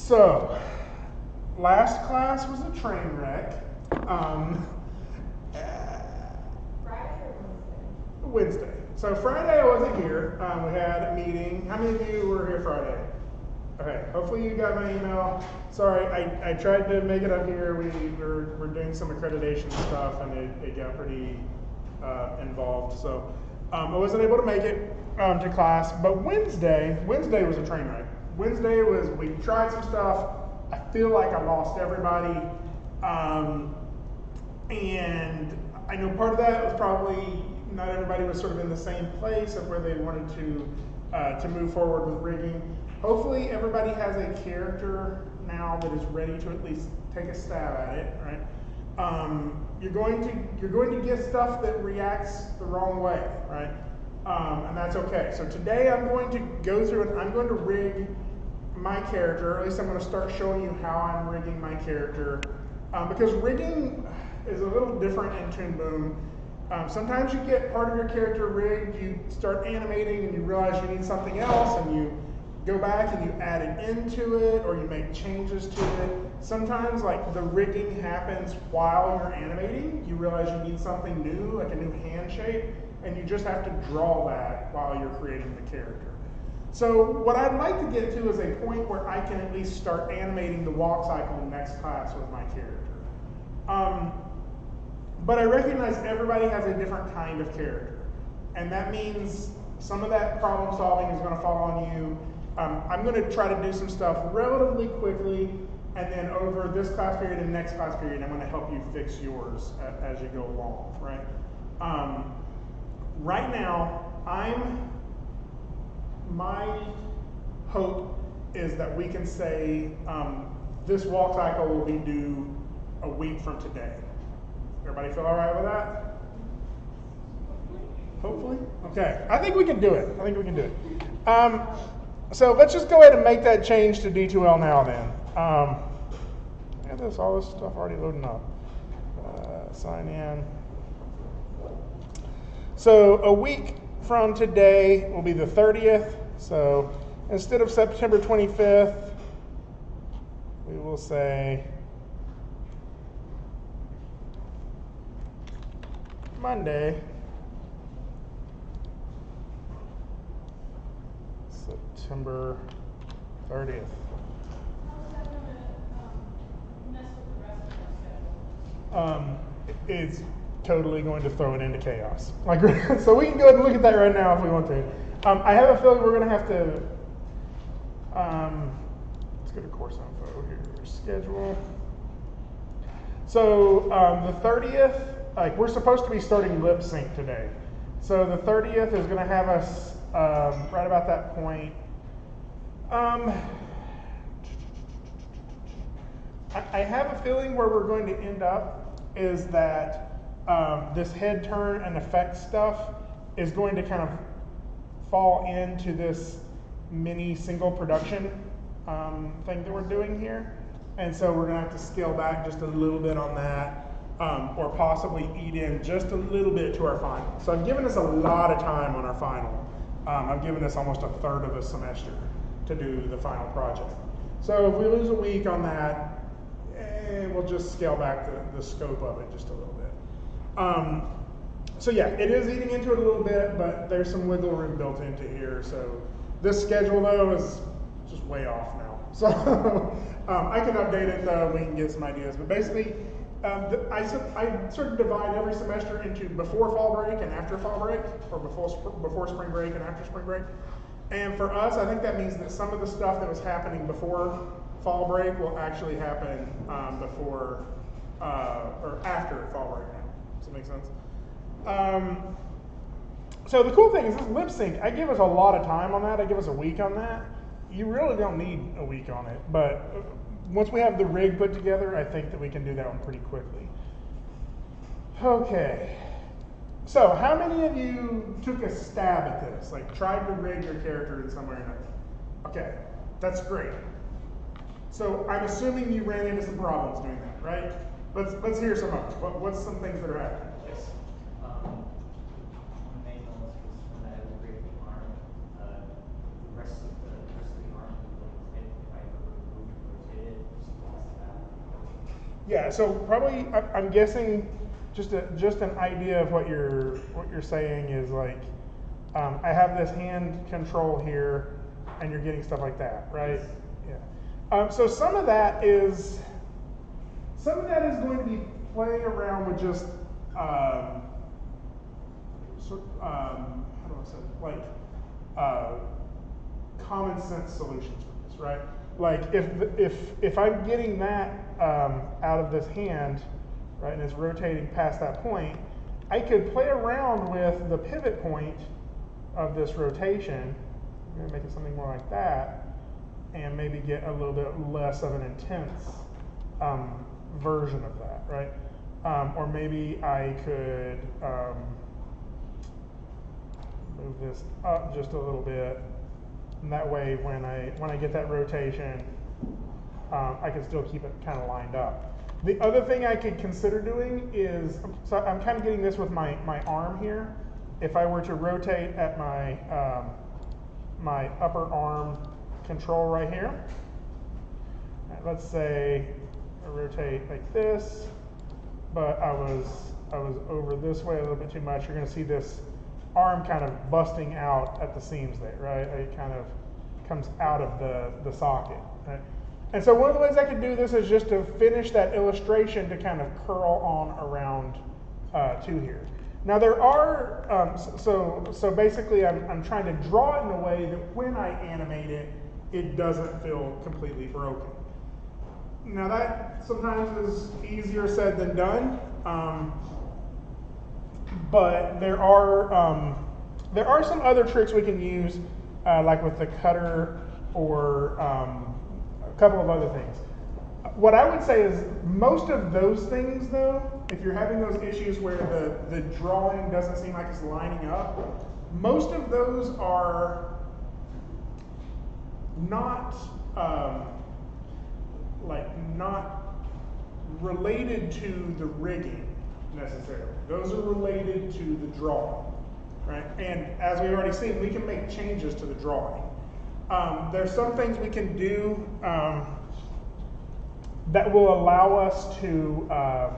So, last class was a train wreck. Friday or Wednesday. So Friday I wasn't here. We had a meeting. How many of you were here Friday? Okay, hopefully you got my email. Sorry, I tried to make it up here. We're doing some accreditation stuff and it got pretty involved. So I wasn't able to make it to class. But Wednesday was a train wreck. Wednesday was, we tried some stuff. I feel like I lost everybody. And I know part of that was probably not everybody was sort of in the same place of where they wanted to move forward with rigging. Hopefully everybody has a character now that is ready to at least take a stab at it, right? You're going to get stuff that reacts the wrong way, right? And that's okay. So today I'm going to go through and I'm going to rig my character, or at least I'm going to start showing you how I'm rigging my character. Because rigging is a little different in Toon Boom. Sometimes you get part of your character rigged, you start animating and you realize you need something else and you go back and you add it into it or you make changes to it. Sometimes like the rigging happens while you're animating. You realize you need something new, like a new hand shape, and you just have to draw that while you're creating the character. So what I'd like to get to is a point where I can at least start animating the walk cycle next class with my character. But I recognize everybody has a different kind of character. And that means some of that problem solving is going to fall on you. I'm going to try to do some stuff relatively quickly, and then over this class period and next class period, I'm going to help you fix yours as you go along, right? Right now, my hope is that we can say this walk cycle will be due a week from today. Everybody feel all right with that? Hopefully? Okay, I think we can do it. So let's just go ahead and make that change to D2L now then. All this stuff already loading up. Sign in. So a week from today will be the 30th. So instead of September 25th, we will say Monday, September 30th. How is that going to mess with the rest of our schedule? It's totally going to throw it into chaos. Like, so we can go ahead and look at that right now if we want to. I have a feeling we're going to have to. Let's go to course info here. Schedule. So the 30th. Like we're supposed to be starting lip sync today. So the 30th is going to have us right about that point. I have a feeling where we're going to end up is that this head turn and effect stuff is going to kind of fall into this mini single production thing that we're doing here. And so we're going to have to scale back just a little bit on that. Or possibly eat in just a little bit to our final. So I've given us a lot of time on our final. I've given us almost a third of a semester to do the final project. So if we lose a week on that, we'll just scale back the scope of it just a little bit. So yeah, it is eating into it a little bit, but there's some wiggle room built into here. So this schedule though is just way off now. So I can update it though, we can get some ideas. But basically, I sort of divide every semester into before fall break and after fall break, or before spring break and after spring break. And for us, I think that means that some of the stuff that was happening before fall break will actually happen before or after fall break now. Does that make sense? So the cool thing is this lip sync, I give us a lot of time on that. I give us a week on that. You really don't need a week on it, but once we have the rig put together, I think that we can do that one pretty quickly. Okay. So how many of you took a stab at this? Like tried to rig your character in some way or another? Okay, that's great. So I'm assuming you ran into some problems doing that, right? Let's hear some of it. What's some things that are happening? Yes. One main illness was when I would break the arm. The rest of the arm would hit if I ever moved towards Yeah, so probably I'm guessing just an idea of what you're saying is like I have this hand control here, and you're getting stuff like that, right? Yeah. So some of that is going to be playing around with just how do I say it? Like common sense solutions for this, right? Like if I'm getting that out of this hand, right, and it's rotating past that point, I could play around with the pivot point of this rotation. I'm going to make it something more like that, and maybe get a little bit less of an intense version of that, right? Or maybe I could move this up just a little bit, and that way when I get that rotation, I can still keep it kind of lined up. The other thing I could consider doing is, so I'm kind of getting this with my arm here. If I were to rotate at my my upper arm control right here, let's say I rotate like this, but I was over this way a little bit too much. You're going to see this arm kind of busting out at the seams there, right? It kind of comes out of the socket, right? And so one of the ways I could do this is just to finish that illustration to kind of curl on around to here. Now there are, so basically I'm trying to draw it in a way that when I animate it, it doesn't feel completely broken. Now that sometimes is easier said than done, but there are some other tricks we can use, like with the cutter or a couple of other things. What I would say is most of those things, though, if you're having those issues where the drawing doesn't seem like it's lining up, most of those are not not related to the rigging necessarily. Those are related to the drawing, right? And as we've already seen, we can make changes to the drawing. There's some things we can do that will allow us to, how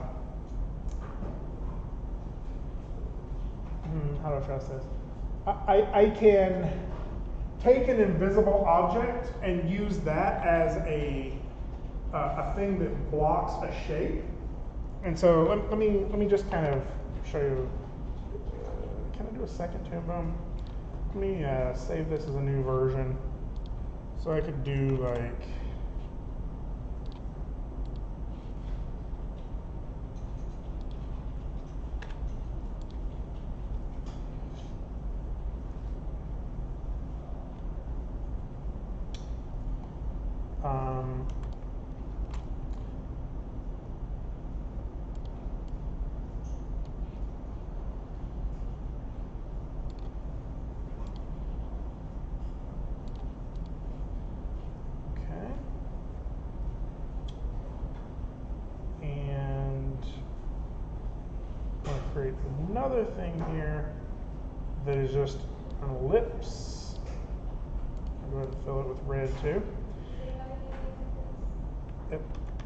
do I address this? I can take an invisible object and use that as a thing that blocks a shape. And so let me just kind of show you. Can I do a second to boom? Let me save this as a new version. So I could do like, create another thing here that is just an ellipse. I'll go ahead and fill it with red too. Yep.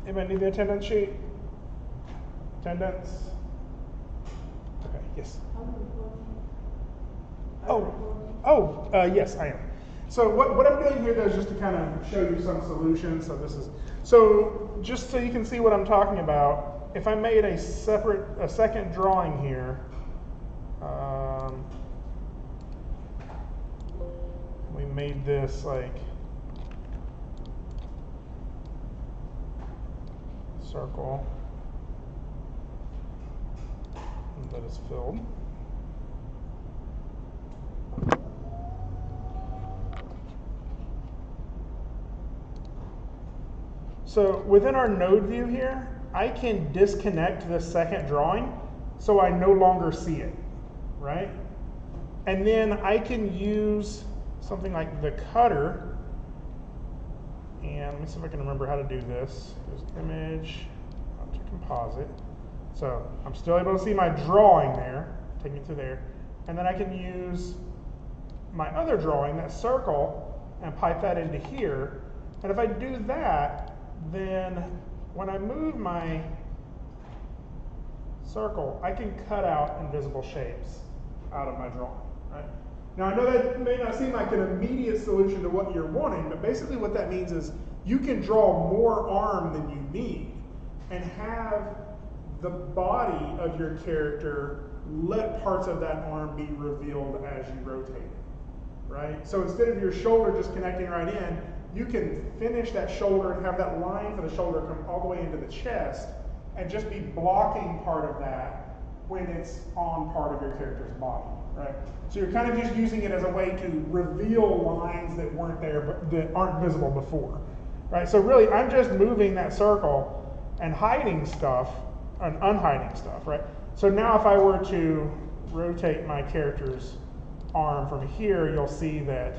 Anybody need the attendance sheet? Attendance? Okay, yes. Yes, I am. So what I'm doing here though is just to kind of show you some solutions. So just so you can see what I'm talking about, if I made a second drawing here, we made this like circle that is filled. So within our node view here, I can disconnect this second drawing so I no longer see it, right? And then I can use something like the cutter, and let me see if I can remember how to do this. There's image, object composite. So I'm still able to see my drawing there, take me to there, and then I can use my other drawing, that circle, and pipe that into here. And if I do that, then when I move my circle, I can cut out invisible shapes out of my drawing, right? Now I know that may not seem like an immediate solution to what you're wanting, but basically what that means is you can draw more arm than you need and have the body of your character let parts of that arm be revealed as you rotate it, right? So instead of your shoulder just connecting right in, you can finish that shoulder and have that line for the shoulder come all the way into the chest and just be blocking part of that when it's on part of your character's body, right? So you're kind of just using it as a way to reveal lines that weren't there, but that aren't visible before, right? So really, I'm just moving that circle and hiding stuff and unhiding stuff, right? So now if I were to rotate my character's arm from here, you'll see that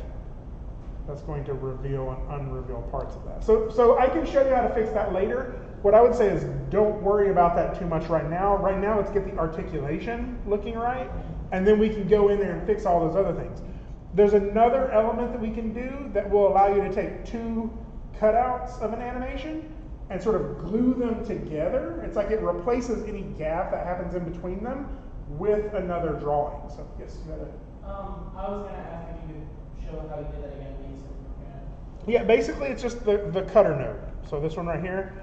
that's going to reveal and unreveal parts of that. So I can show you how to fix that later. What I would say is don't worry about that too much right now. Right now, let's get the articulation looking right, and then we can go in there and fix all those other things. There's another element that we can do that will allow you to take two cutouts of an animation and sort of glue them together. It's like it replaces any gap that happens in between them with another drawing. So yes, you had it. I was gonna ask if you could show how you did that again, please. Yeah, basically it's just the cutter node. So this one right here,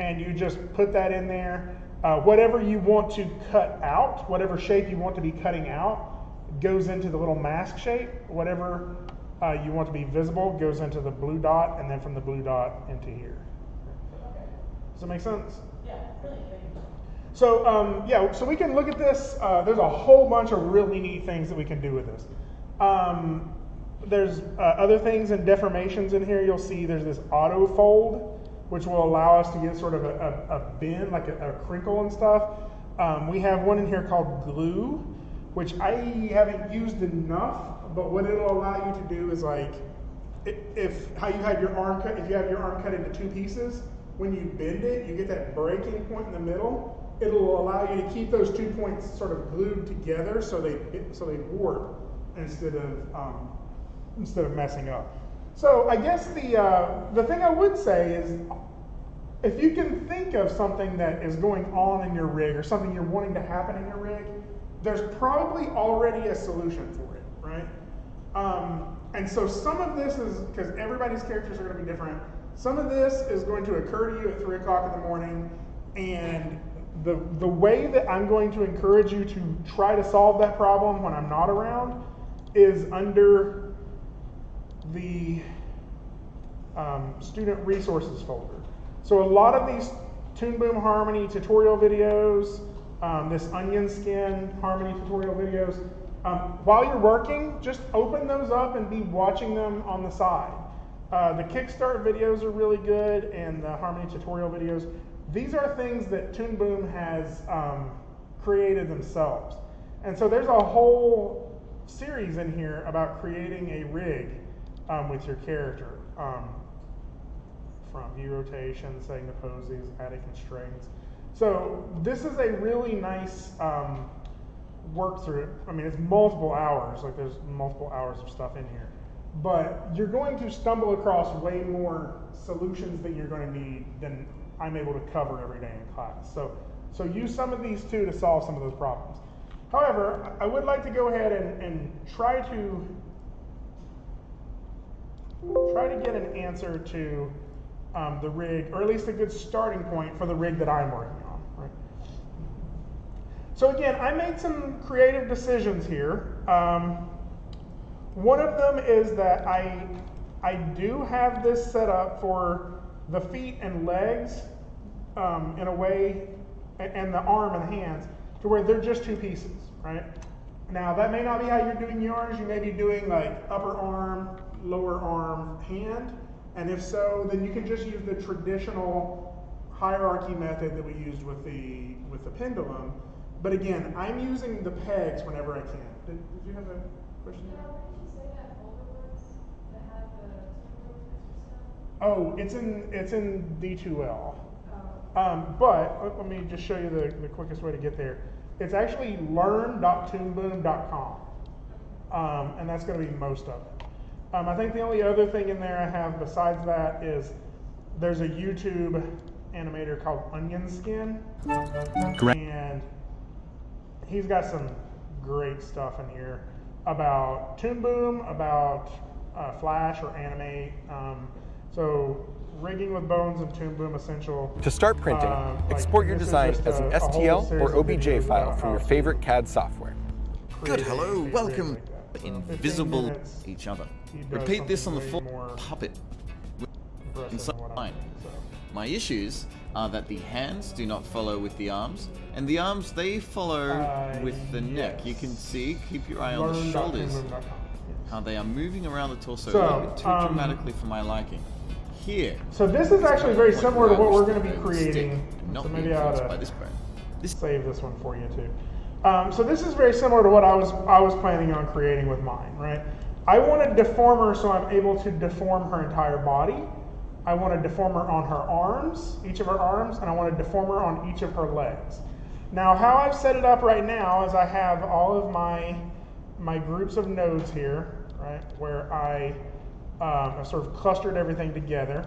and you just put that in there. Whatever you want to cut out, whatever shape you want to be cutting out, goes into the little mask shape. Whatever you want to be visible goes into the blue dot, and then from the blue dot into here. Okay. Does that make sense? Yeah, brilliant, thank you. So yeah, so we can look at this. There's a whole bunch of really neat things that we can do with this. There's other things and deformations in here. You'll see there's this auto fold, which will allow us to get sort of a bend, like a crinkle and stuff. We have one in here called glue, which I haven't used enough, but what it'll allow you to do is like, if how you had your arm cut, if you have your arm cut into two pieces, when you bend it, you get that breaking point in the middle. It'll allow you to keep those 2 points sort of glued together so they warp instead of messing up. So I guess the thing I would say is, if you can think of something that is going on in your rig or something you're wanting to happen in your rig, there's probably already a solution for it, right? And so some of this is, because everybody's characters are going to be different, some of this is going to occur to you at 3 o'clock in the morning, and the way that I'm going to encourage you to try to solve that problem when I'm not around is under the student resources folder. So a lot of these Toon Boom Harmony tutorial videos, this onion skin harmony tutorial videos, while you're working, just open those up and be watching them on the side. The Kickstart videos are really good, and the harmony tutorial videos. These are things that Toon Boom has created themselves. And so there's a whole series in here about creating a rig with your character. From view rotation, setting the poses, adding constraints. So this is a really nice work through. I mean, it's multiple hours, like there's multiple hours of stuff in here. But you're going to stumble across way more solutions that you're going to need than I'm able to cover every day in class. So use some of these too to solve some of those problems. However, I would like to go ahead and try to get an answer to the rig, or at least a good starting point for the rig that I'm working on. Right? So again, I made some creative decisions here. One of them is that I do have this set up for the feet and legs in a way, and the arm and hands, to where they're just two pieces, right? Now that may not be how you're doing yours. You may be doing like upper arm, lower arm, hand, and if so, then you can just use the traditional hierarchy method that we used with the pendulum. But again, I'm using the pegs whenever I can. Did you have a question? Yeah, where did you say that folder was that had the Toon Boom extra stuff? Oh, it's in D2L. Oh. But let me just show you the quickest way to get there. It's actually learn.toonboom.com, and that's going to be most of it. I think the only other thing in there I have besides that is there's a YouTube animator called Onion Skin, and he's got some great stuff in here about Toon Boom, about Flash or Anime. So rigging with bones and Toon Boom essential. To start printing, export your this is design just as an a whole STL series or of OBJ videos file about from your how favorite to CAD software. Good, create hello, a rig welcome. like that. So 15 Invisible minutes, each other. he does Repeat this on the something full way more puppet. impressive inside than what I'm mine. doing, so. My issues are that the hands do not follow with the arms, and the arms, they follow with the neck. You can see, keep your eye on the shoulders, how they are moving around the torso a little bit too dramatically for my liking. Here. So this is actually very point similar to where I what we're wish going to be the bone would stick, creating. not So be maybe I ought influenced by to this bone. save this one for you too. So this is very similar to what I was planning on creating with mine, right? I want a deformer so I'm able to deform her entire body. I want a deformer on her arms, each of her arms, and I want a deformer on each of her legs. Now, how I've set it up right now is I have all of my groups of nodes here, right, where I've sort of clustered everything together.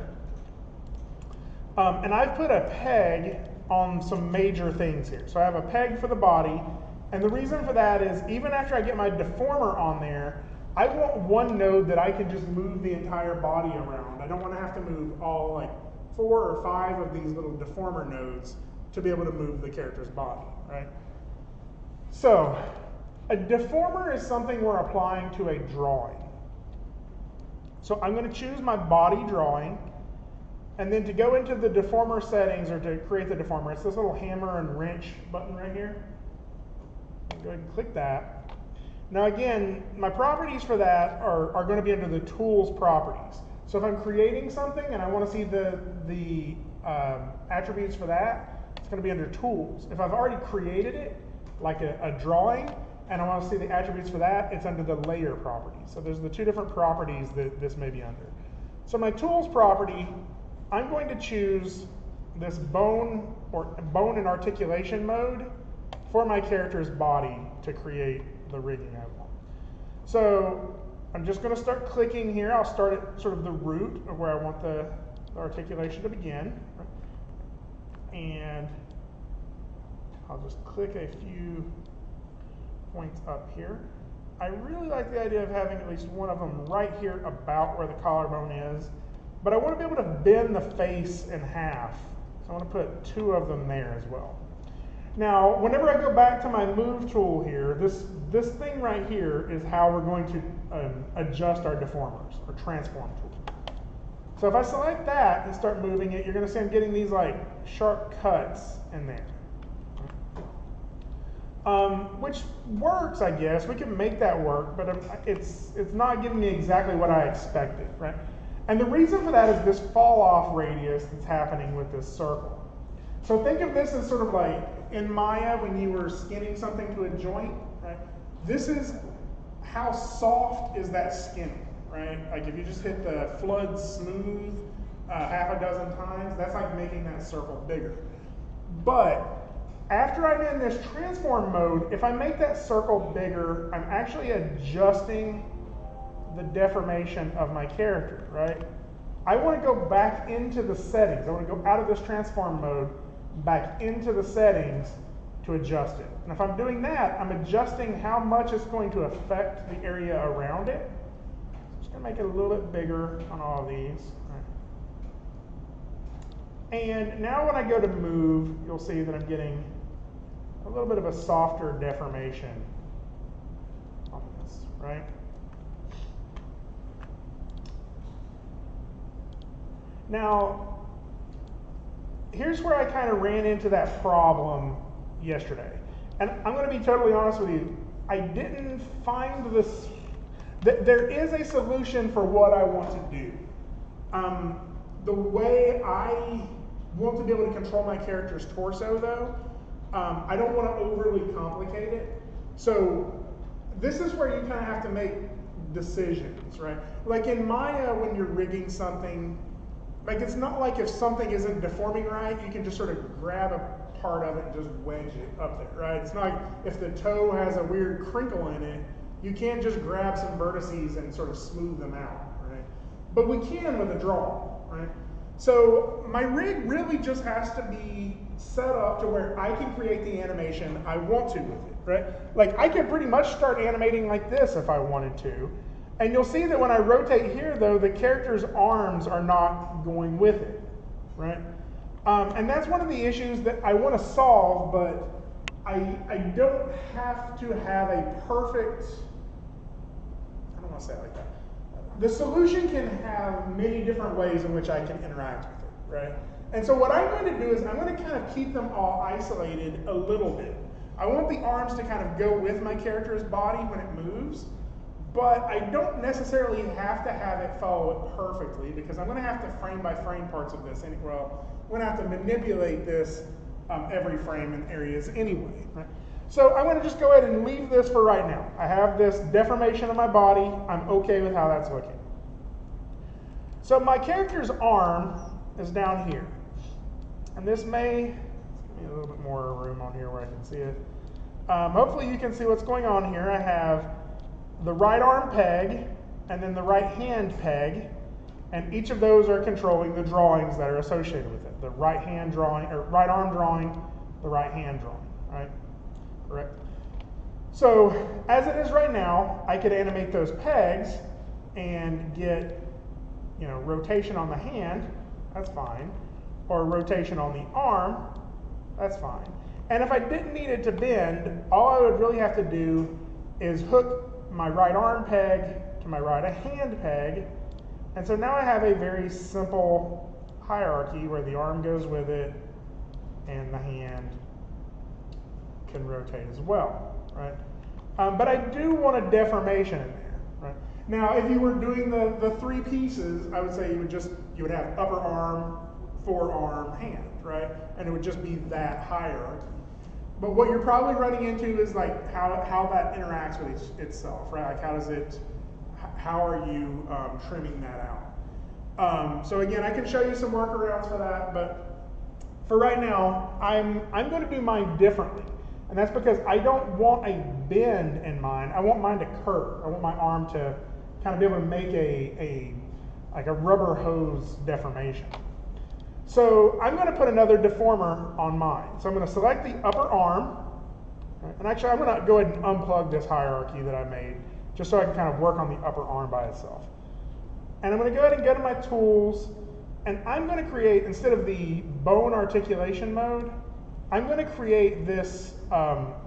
And I've put a peg on some major things here. So I have a peg for the body, and the reason for that is even after I get my deformer on there, I want one node that I can just move the entire body around. I don't want to have to move all like 4 or 5 of these little deformer nodes to be able to move the character's body, right? So a deformer is something we're applying to a drawing. So I'm going to choose my body drawing, and then to go into the deformer settings or to create the deformer, it's this little hammer and wrench button right here. Go ahead and click that. Now again, my properties for that are going to be under the tools properties. So if I'm creating something and I want to see the attributes for that, it's going to be under tools. If I've already created it, like a drawing, and I want to see the attributes for that, it's under the layer properties. So there's the 2 different properties that this may be under. So my tools property, I'm going to choose this bone and articulation mode for my character's body to create the rigging I want. So I'm just going to start clicking here. I'll start at sort of the root of where I want the articulation to begin. Right? And I'll just click a few points up here. I really like the idea of having at least one of them right here about where the collarbone is, but I want to be able to bend the face in half. So I want to put 2 of them there as well. Now, whenever I go back to my move tool here, this thing right here is how we're going to adjust our deformers, or transform tool. So if I select that and start moving it, you're going to see I'm getting these like sharp cuts in there. Which works, I guess. We can make that work, but it's not giving me exactly what I expected, right? And the reason for that is this fall off radius that's happening with this circle. So think of this as sort of like in Maya when you were skinning something to a joint, right? This is how soft is that skinning, right? Like if you just hit the flood smooth half a dozen times, that's like making that circle bigger. But after I'm in this transform mode, if I make that circle bigger, I'm actually adjusting the deformation of my character, right? I want to go back into the settings. I want to go out of this transform mode, back into the settings to adjust it. And if I'm doing that, I'm adjusting how much it's going to affect the area around it. I'm just going to make it a little bit bigger on all of these. Right. And now when I go to move, you'll see that I'm getting a little bit of a softer deformation on this, right? Now, here's where I kind of ran into that problem yesterday. And I'm going to be totally honest with you. I didn't find this. There is a solution for what I want to do. The way I want to be able to control my character's torso, though, I don't want to overly complicate it. So this is where you kind of have to make decisions, right? Like in Maya, when you're rigging something, like it's not like if something isn't deforming right, you can just sort of grab a part of it and just wedge it up there, right? It's not like if the toe has a weird crinkle in it, you can't just grab some vertices and sort of smooth them out, right? But we can with a draw, right? So my rig really just has to be set up to where I can create the animation I want to with it, right? Like I could pretty much start animating like this if I wanted to. And you'll see that when I rotate here though, the character's arms are not going with it, right? And that's one of the issues that I want to solve, but I don't have to have a perfect, I don't want to say it like that. The solution can have many different ways in which I can interact with it, right? And so what I'm going to do is I'm going to kind of keep them all isolated a little bit. I want the arms to kind of go with my character's body when it moves, but I don't necessarily have to have it follow it perfectly because I'm going to have to frame by frame parts of this. Well, I'm going to have to manipulate this every frame in areas anyway, right? So I'm going to just go ahead and leave this for right now. I have this deformation of my body. I'm okay with how that's looking. So my character's arm is down here. And this may, give me a little bit more room on here where I can see it. Hopefully you can see what's going on here. I have the right arm peg and then the right hand peg. And each of those are controlling the drawings that are associated with it. The right hand drawing, or right arm drawing, the right hand drawing, right? Correct. So as it is right now, I could animate those pegs and get, rotation on the hand, that's fine, or rotation on the arm, that's fine. And if I didn't need it to bend, all I would really have to do is hook my right arm peg to my right hand peg, and so now I have a very simple hierarchy where the arm goes with it and the hand can rotate as well, right? But I do want a deformation in there, right? Now, if you were doing the three pieces, I would say you would have upper arm, forearm, hand, right? And it would just be that hierarchy. But what you're probably running into is like how that interacts with itself, right? Like how are you trimming that out? So again, I can show you some workarounds for that, but for right now, I'm going to do mine differently. And that's because I don't want a bend in mine. I want mine to curve. I want my arm to kind of be able to make like a rubber hose deformation. So I'm going to put another deformer on mine. So I'm going to select the upper arm. And actually, I'm going to go ahead and unplug this hierarchy that I made just so I can kind of work on the upper arm by itself. And I'm going to go ahead and go to my tools. And I'm going to create, instead of the bone articulation mode, I'm going to create this,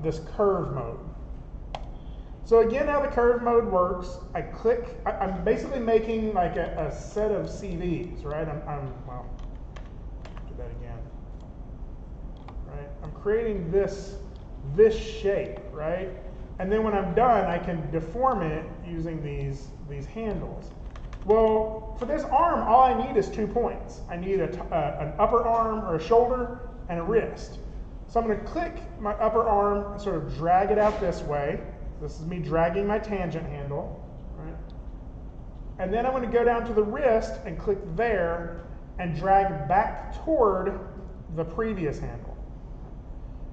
this curve mode. So again, how the curve mode works, I'm basically making like a set of CVs, right? Well, do that again, right? I'm creating this shape, right? And then when I'm done, I can deform it using these handles. Well, for this arm, all I need is 2 points. I need an upper arm or a shoulder and a wrist. So I'm going to click my upper arm and sort of drag it out this way. This is me dragging my tangent handle, right? And then I'm going to go down to the wrist and click there and drag back toward the previous handle.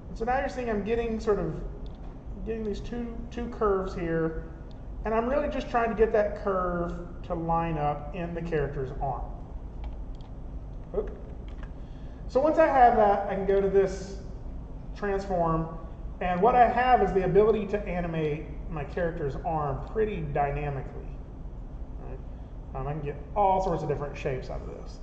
And so now you're seeing I'm getting these two curves here, and I'm really just trying to get that curve to line up in the character's arm. Oop. So once I have that, I can go to this transform, and what I have is the ability to animate my character's arm pretty dynamically. Right? I can get all sorts of different shapes out of this.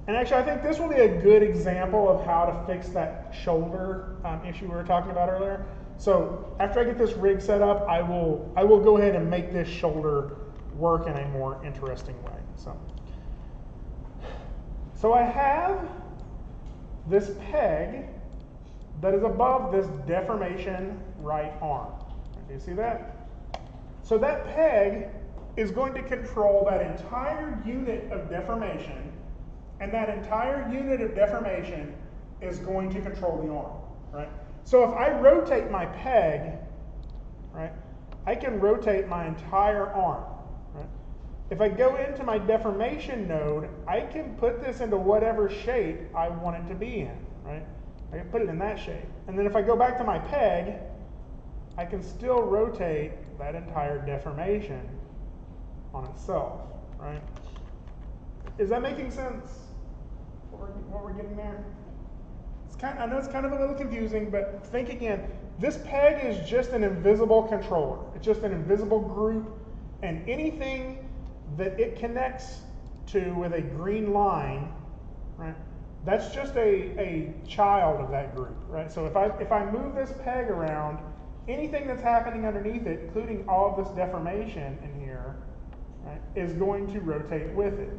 And actually, I think this will be a good example of how to fix that shoulder issue we were talking about earlier. So after I get this rig set up, I will go ahead and make this shoulder work in a more interesting way. So I have this peg that is above this deformation right arm. Do you see that? So that peg is going to control that entire unit of deformation, and that entire unit of deformation is going to control the arm, right? So if I rotate my peg, right, I can rotate my entire arm, right? If I go into my deformation node, I can put this into whatever shape I want it to be in, right? I can put it in that shape. And then if I go back to my peg, I can still rotate that entire deformation on itself, right? Is that making sense? What we're getting there? I know it's kind of a little confusing, but think again. This peg is just an invisible controller. It's just an invisible group, and anything that it connects to with a green line, right? That's just a child of that group, right? So if I move this peg around, anything that's happening underneath it, including all of this deformation in here, right, is going to rotate with it.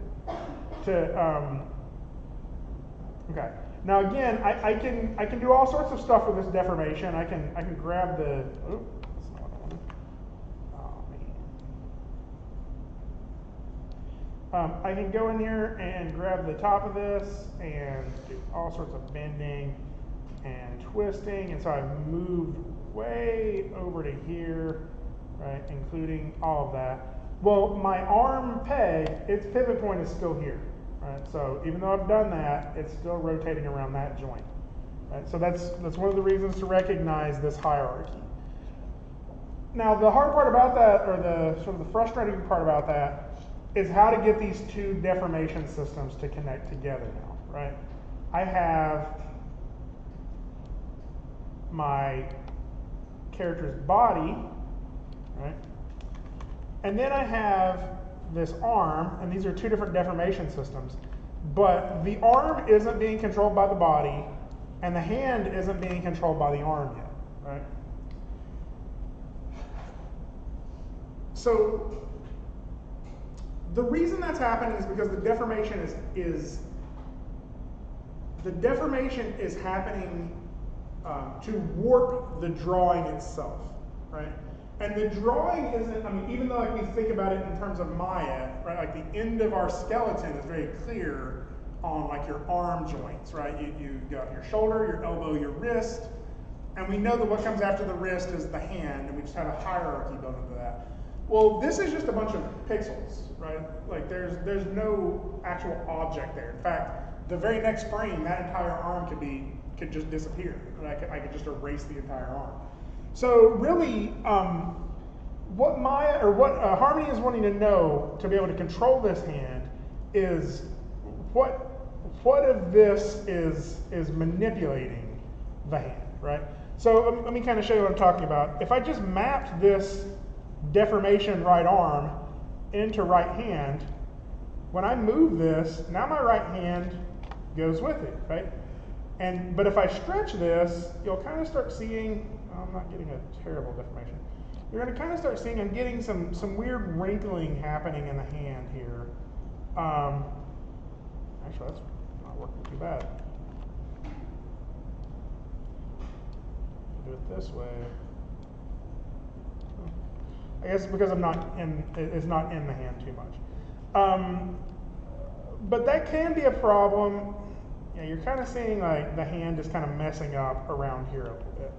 Okay. Now again, I can do all sorts of stuff with this deformation. I can grab the. Oh, that's not what I wanted. Oh man. I can go in here and grab the top of this and do all sorts of bending and twisting, and so I've moved way over to here, right, including all of that. Well, my arm peg, its pivot point is still here. Right, so even though I've done that, it's still rotating around that joint. Right, so that's one of the reasons to recognize this hierarchy. Now the hard part about that, or the sort of the frustrating part about that, is how to get these two deformation systems to connect together now, right? I have my character's body, right? And then I have this arm, and these are two different deformation systems, but the arm isn't being controlled by the body, and the hand isn't being controlled by the arm yet, right? So the reason that's happening is because the deformation is happening to warp the drawing itself, right? And the drawing isn't, I mean, even though like we think about it in terms of Maya, right, like the end of our skeleton is very clear on like your arm joints, right? You got your shoulder, your elbow, your wrist, and we know that what comes after the wrist is the hand, and we just have a hierarchy built into that. Well, this is just a bunch of pixels, right? Like there's no actual object there. In fact, the very next frame, that entire arm could just disappear. Right? I could just erase the entire arm. So really, what Harmony is wanting to know to be able to control this hand is what of this is manipulating the hand, right? So let me kind of show you what I'm talking about. If I just mapped this deformation right arm into right hand, when I move this, now my right hand goes with it, right? But if I stretch this, you'll kind of start seeing, I'm not getting a terrible deformation. You're going to kind of start seeing I'm getting some weird wrinkling happening in the hand here. Actually, that's not working too bad. Do it this way. I guess because it's not in the hand too much. But that can be a problem. Yeah, you're kind of seeing like the hand is kind of messing up around here a little bit.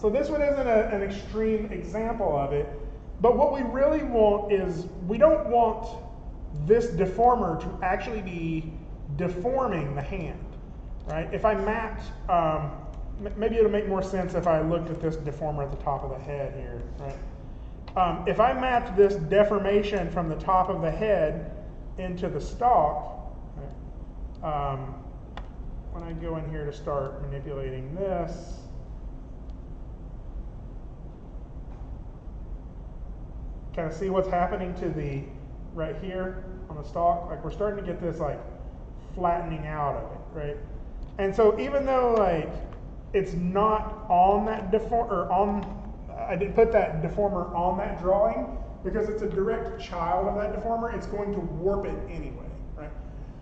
So this one isn't an extreme example of it, but what we really want is, we don't want this deformer to actually be deforming the hand, right? If I mapped, maybe it'll make more sense if I looked at this deformer at the top of the head here, right? If I mapped this deformation from the top of the head into the stalk, right, when I go in here to start manipulating this, kind of see what's happening to the right here on the stalk. Like we're starting to get this like flattening out of it, right? And so even though like it's not on that I didn't put that deformer on that drawing because it's a direct child of that deformer, it's going to warp it anyway, right?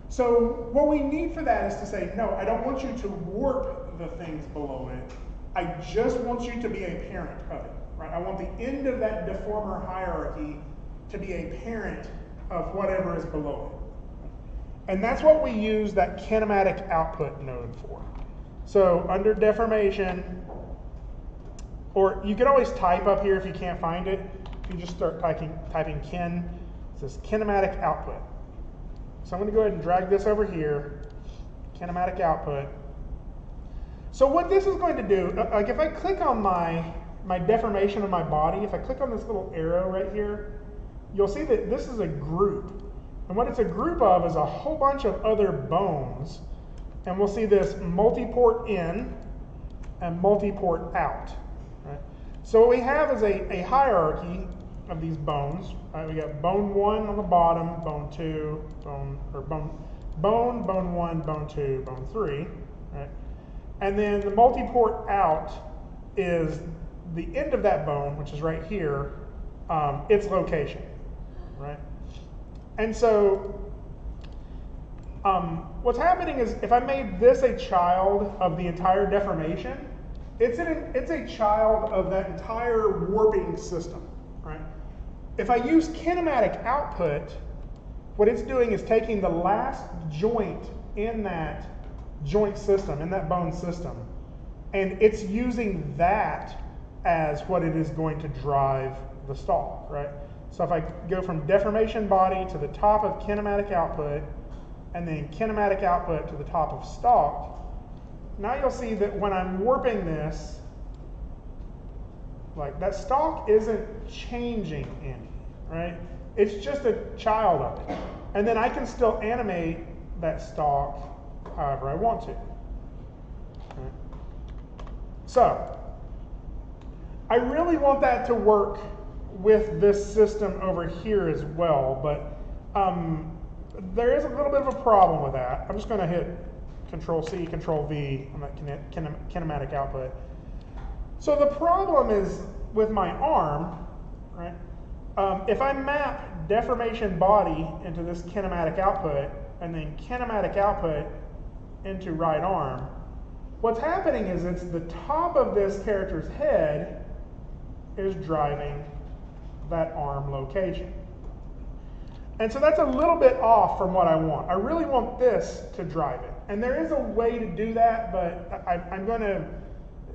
So what we need for that is to say, no, I don't want you to warp the things below it. I just want you to be a parent of it, right? I want the end of that deformer hierarchy to be a parent of whatever is below it. And that's what we use that kinematic output node for. So under deformation, or you can always type up here if you can't find it. You just start typing kin. It says kinematic output. So I'm going to go ahead and drag this over here, kinematic output. So what this is going to do, like if I click on my deformation of my body, if I click on this little arrow right here, you'll see that this is a group. And what it's a group of is a whole bunch of other bones. And we'll see this multi-port in and multi-port out. Right? So what we have is a hierarchy of these bones. Right? We got bone 1 on the bottom, bone 2, bone 1, bone 2, bone 3. Right? And then the multi-port out is the end of that bone, which is right here, its location. Right? And so what's happening is if I made this a child of the entire deformation, it's a child of that entire warping system, right? If I use kinematic output, what it's doing is taking the last joint in that joint system, in that bone system, and it's using that as what it is going to drive the stalk, right? So if I go from deformation body to the top of kinematic output, and then kinematic output to the top of stalk, now you'll see that when I'm warping this, like that stalk isn't changing any, right? It's just a child of it. And then I can still animate that stalk however I want to. Right? So, I really want that to work with this system over here as well, but there is a little bit of a problem with that. I'm just going to hit Control-C, Control-V on that kinematic output. So the problem is with my arm, right? If I map deformation body into this kinematic output and then kinematic output into right arm, what's happening is it's the top of this character's head is driving that arm location. And so that's a little bit off from what I want. I really want this to drive it. And there is a way to do that, but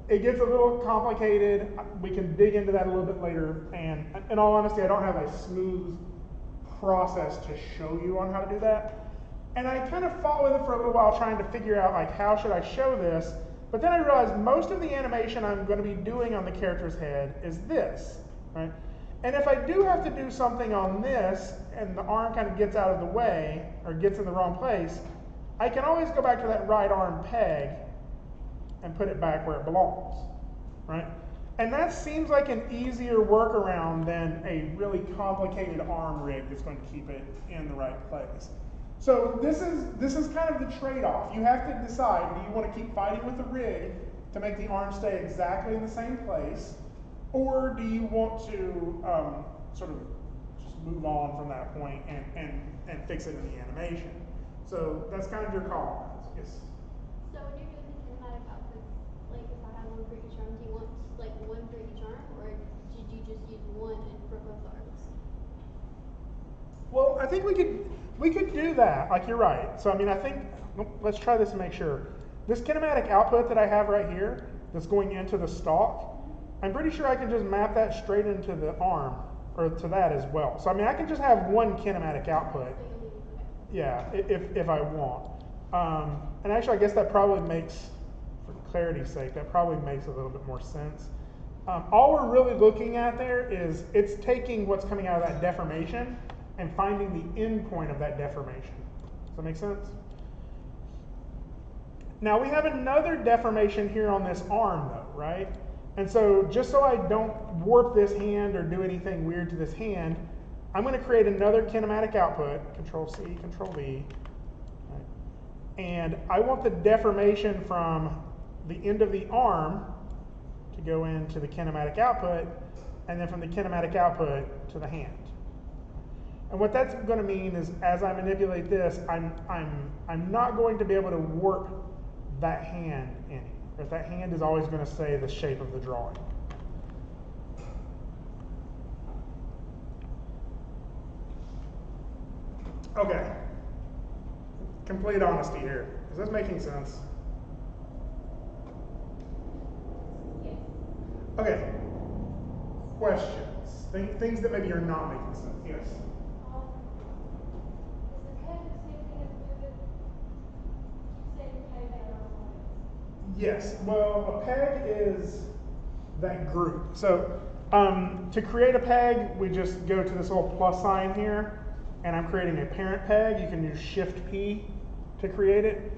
it gets a little complicated. We can dig into that a little bit later. And in all honesty, I don't have a smooth process to show you on how to do that. And I kind of fought with it for a little while trying to figure out like how should I show this. But then I realized most of the animation I'm going to be doing on the character's head is this, right? And if I do have to do something on this and the arm kind of gets out of the way or gets in the wrong place, I can always go back to that right arm peg and put it back where it belongs, right? And that seems like an easier workaround than a really complicated arm rig that's going to keep it in the right place. So this is kind of the trade-off. You have to decide, do you want to keep fighting with the rig to make the arm stay exactly in the same place, or do you want to sort of just move on from that point and fix it in the animation? So that's kind of your call. Yes? So when you're doing the kinematic outputs, like if I have one for each arm, do you want like one for each arm, or did you just use one for both arms? Well, I think we could do that. Like you're right. So I mean, I think let's try this and make sure. This kinematic output that I have right here, that's going into the stalk, I'm pretty sure I can just map that straight into the arm, or to that as well. So I mean, I can just have one kinematic output. Yeah, if I want. And actually, I guess that probably makes, for clarity's sake, that probably makes a little bit more sense. All we're really looking at there is it's taking what's coming out of that deformation and finding the end point of that deformation. Does that make sense? Now we have another deformation here on this arm though, right? And so just so I don't warp this hand or do anything weird to this hand, I'm going to create another kinematic output, Control-C, Control-V, right? And I want the deformation from the end of the arm to go into the kinematic output, and then from the kinematic output to the hand. And what that's going to mean is, as I manipulate this, I'm not going to be able to warp that hand any. But that hand is always going to stay the shape of the drawing. Okay. Complete honesty here. Is this making sense? Yes. Okay. Questions? Things that maybe are not making sense. Yes. Is the peg the same thing as a pivot? You say peg and Yes. Well, a peg is that group. So to create a peg, we just go to this little plus sign here, and I'm creating a parent peg, you can use Shift P to create it.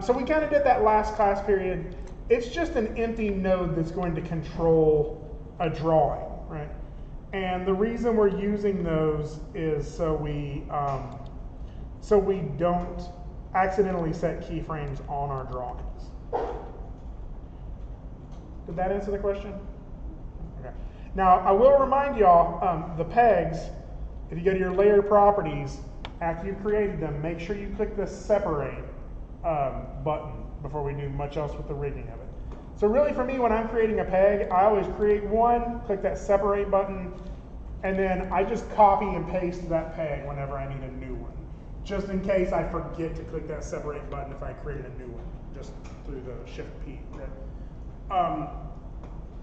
So we kind of did that last class period. It's just an empty node that's going to control a drawing, right? And the reason we're using those is so we don't accidentally set keyframes on our drawings. Did that answer the question? Okay. Now, I will remind y'all, the pegs, if you go to your layer properties, after you've created them, make sure you click the separate button before we do much else with the rigging of it. So really for me, when I'm creating a peg, I always create one, click that separate button, and then I just copy and paste that peg whenever I need a new one. Just in case I forget to click that separate button if I create a new one, just through the Shift P. Right?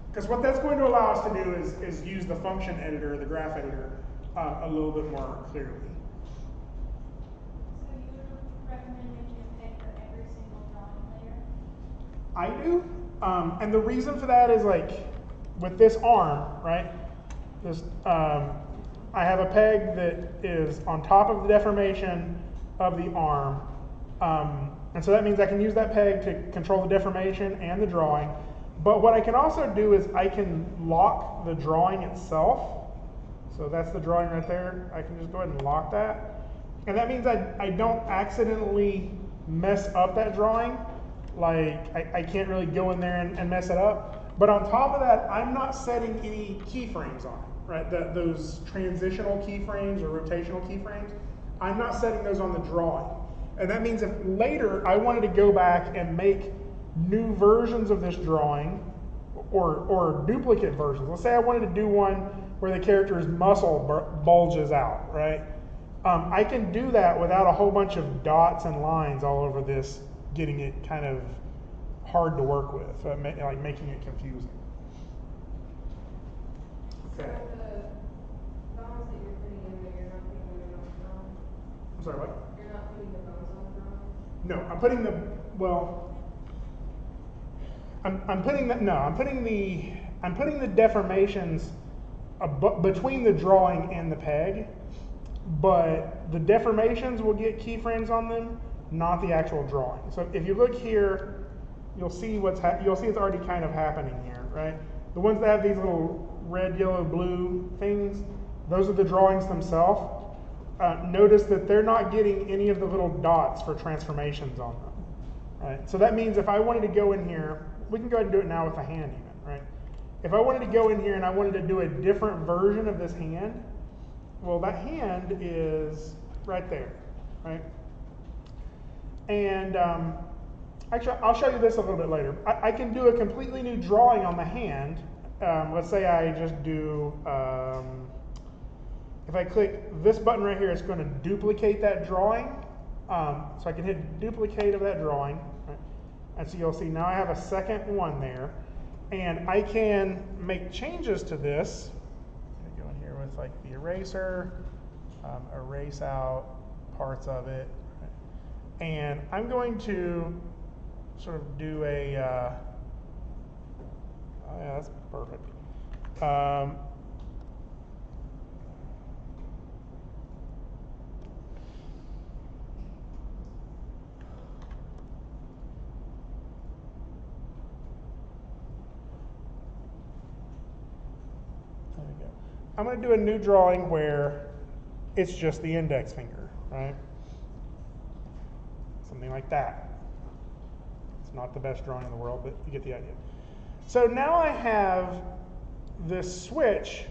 Because what that's going to allow us to do is use the function editor, the graph editor, a little bit more clearly. So you would recommend making a peg for every single drawing layer? I do, and the reason for that is like with this arm, right? This I have a peg that is on top of the deformation of the arm, and so that means I can use that peg to control the deformation and the drawing. But what I can also do is I can lock the drawing itself. So that's the drawing right there. I can just go ahead and lock that. And that means I don't accidentally mess up that drawing. Like I can't really go in there and mess it up. But on top of that, I'm not setting any keyframes on it, right? Those transitional keyframes or rotational keyframes, I'm not setting those on the drawing. And that means if later I wanted to go back and make new versions of this drawing or duplicate versions. Let's say I wanted to do one where the character's muscle bulges out, right? I can do that without a whole bunch of dots and lines all over this, getting it kind of hard to work with, like making it confusing. Okay. So the bones that you're putting in there, you're not putting them on the drawing? I'm sorry, what? You're not putting the bones on the drawing? No, I'm putting the, well, I'm putting the deformations between the drawing and the peg, but the deformations will get keyframes on them, not the actual drawing. So if you look here, you'll see you'll see it's already kind of happening here, right? The ones that have these little red, yellow, blue things, those are the drawings themselves. Notice that they're not getting any of the little dots for transformations on them, right? So that means if I wanted to go in here, we can go ahead and do it now with the hand even, right? If I wanted to go in here and I wanted to do a different version of this hand, well, that hand is right there, right? And actually, I'll show you this a little bit later. I can do a completely new drawing on the hand. Let's say I just do, if I click this button right here, it's going to duplicate that drawing. So I can hit duplicate of that drawing. Right? And so you'll see now I have a second one there. And I can make changes to this. I'm going to go in here with like the eraser, erase out parts of it. Right? And I'm going to sort of do a, oh yeah, that's perfect. There we go. I'm going to do a new drawing where it's just the index finger, right? Something like that. It's not the best drawing in the world, but you get the idea. So now I have this switch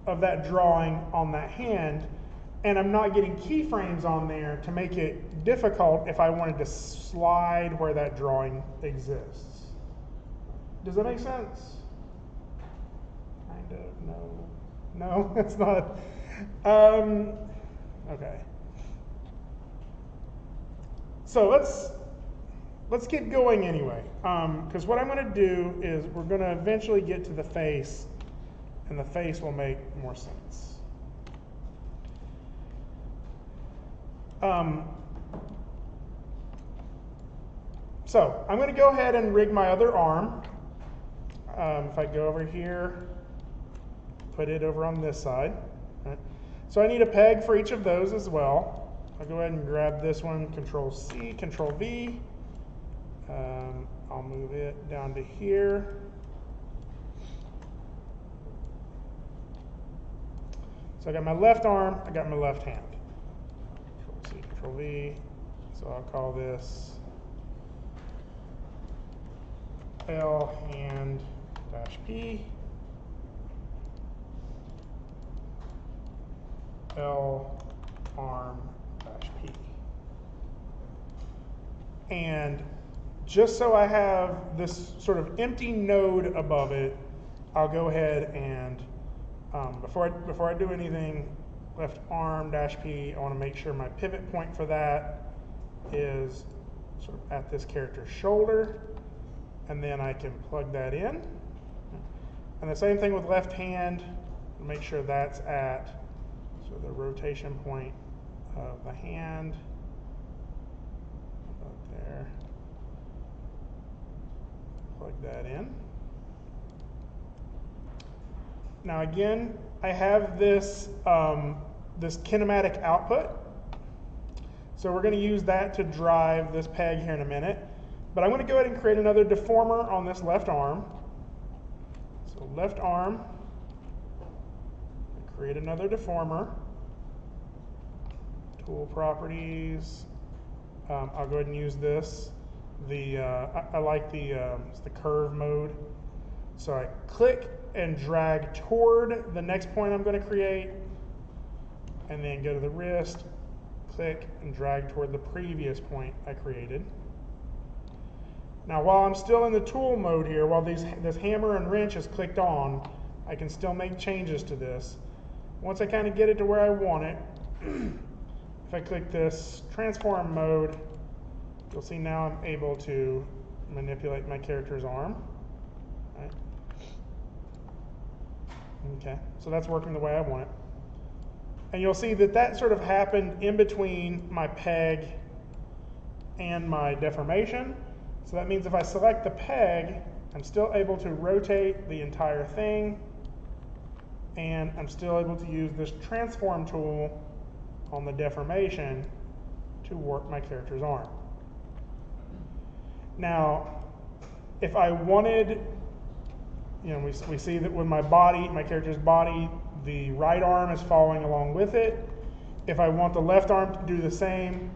of that drawing on that hand, and I'm not getting keyframes on there to make it difficult if I wanted to slide where that drawing exists. Does that make sense? Kind of, no. No, it's not. Okay. So let's get going anyway, because what I'm going to do is we're going to eventually get to the face, and the face will make more sense. So I'm going to go ahead and rig my other arm. If I go over here, put it over on this side. Right? So I need a peg for each of those as well. I'll go ahead and grab this one, Control C, Control V. I'll move it down to here. So I got my left arm, I got my left hand. Control C, Control V. So I'll call this L hand dash P. L arm dash P. And just so I have this sort of empty node above it, I'll go ahead and before I do anything, left arm dash P, I want to make sure my pivot point for that is sort of at this character's shoulder, and then I can plug that in. And the same thing with left hand, make sure that's at sort of the rotation point of the hand. About there. Plug that in. Now again, I have this, this kinematic output. So we're going to use that to drive this peg here in a minute. But I'm going to go ahead and create another deformer on this left arm. So left arm, create another deformer. Tool properties. I'll go ahead and use this. I like it's the curve mode. So I click and drag toward the next point I'm going to create, and then go to the wrist, click and drag toward the previous point I created. Now while I'm still in the tool mode here, while this hammer and wrench is clicked on, I can still make changes to this. Once I kind of get it to where I want it, if I click this transform mode, you'll see now I'm able to manipulate my character's arm. Right. Okay, so that's working the way I want it. And you'll see that that sort of happened in between my peg and my deformation. So that means if I select the peg, I'm still able to rotate the entire thing, and I'm still able to use this transform tool on the deformation to warp my character's arm. Now, if I wanted, we see that when my character's body, the right arm is following along with it. If I want the left arm to do the same,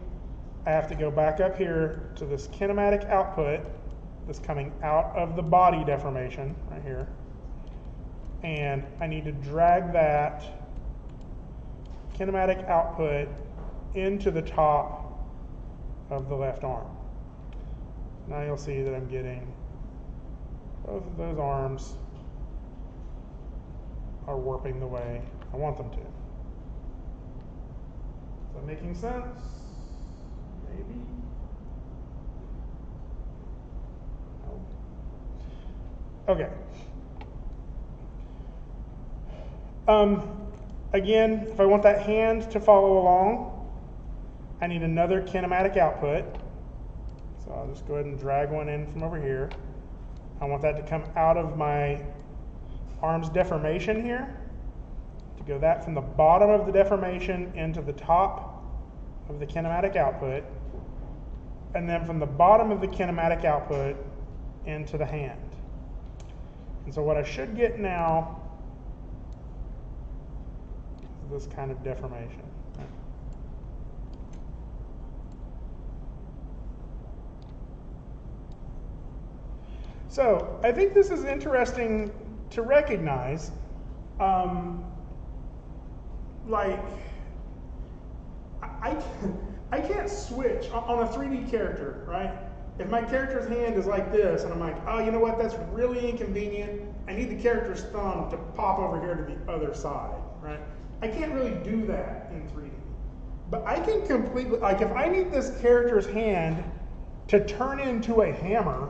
I have to go back up here to this kinematic output that's coming out of the body deformation right here. And I need to drag that kinematic output into the top of the left arm. Now you'll see that I'm getting both of those arms are warping the way I want them to. Is that making sense? Maybe? No. Okay. Again, if I want that hand to follow along, I need another kinematic output. So I'll just go ahead and drag one in from over here. I want that to come out of my arm's deformation here, to go that from the bottom of the deformation into the top of the kinematic output, and then from the bottom of the kinematic output into the hand. And so what I should get now is this kind of deformation. So I think this is interesting to recognize. I can't switch on a 3D character, right? If my character's hand is like this, and I'm like, oh, you know what, that's really inconvenient. I need the character's thumb to pop over here to the other side, right? I can't really do that in 3D. But I can completely, like if I need this character's hand to turn into a hammer,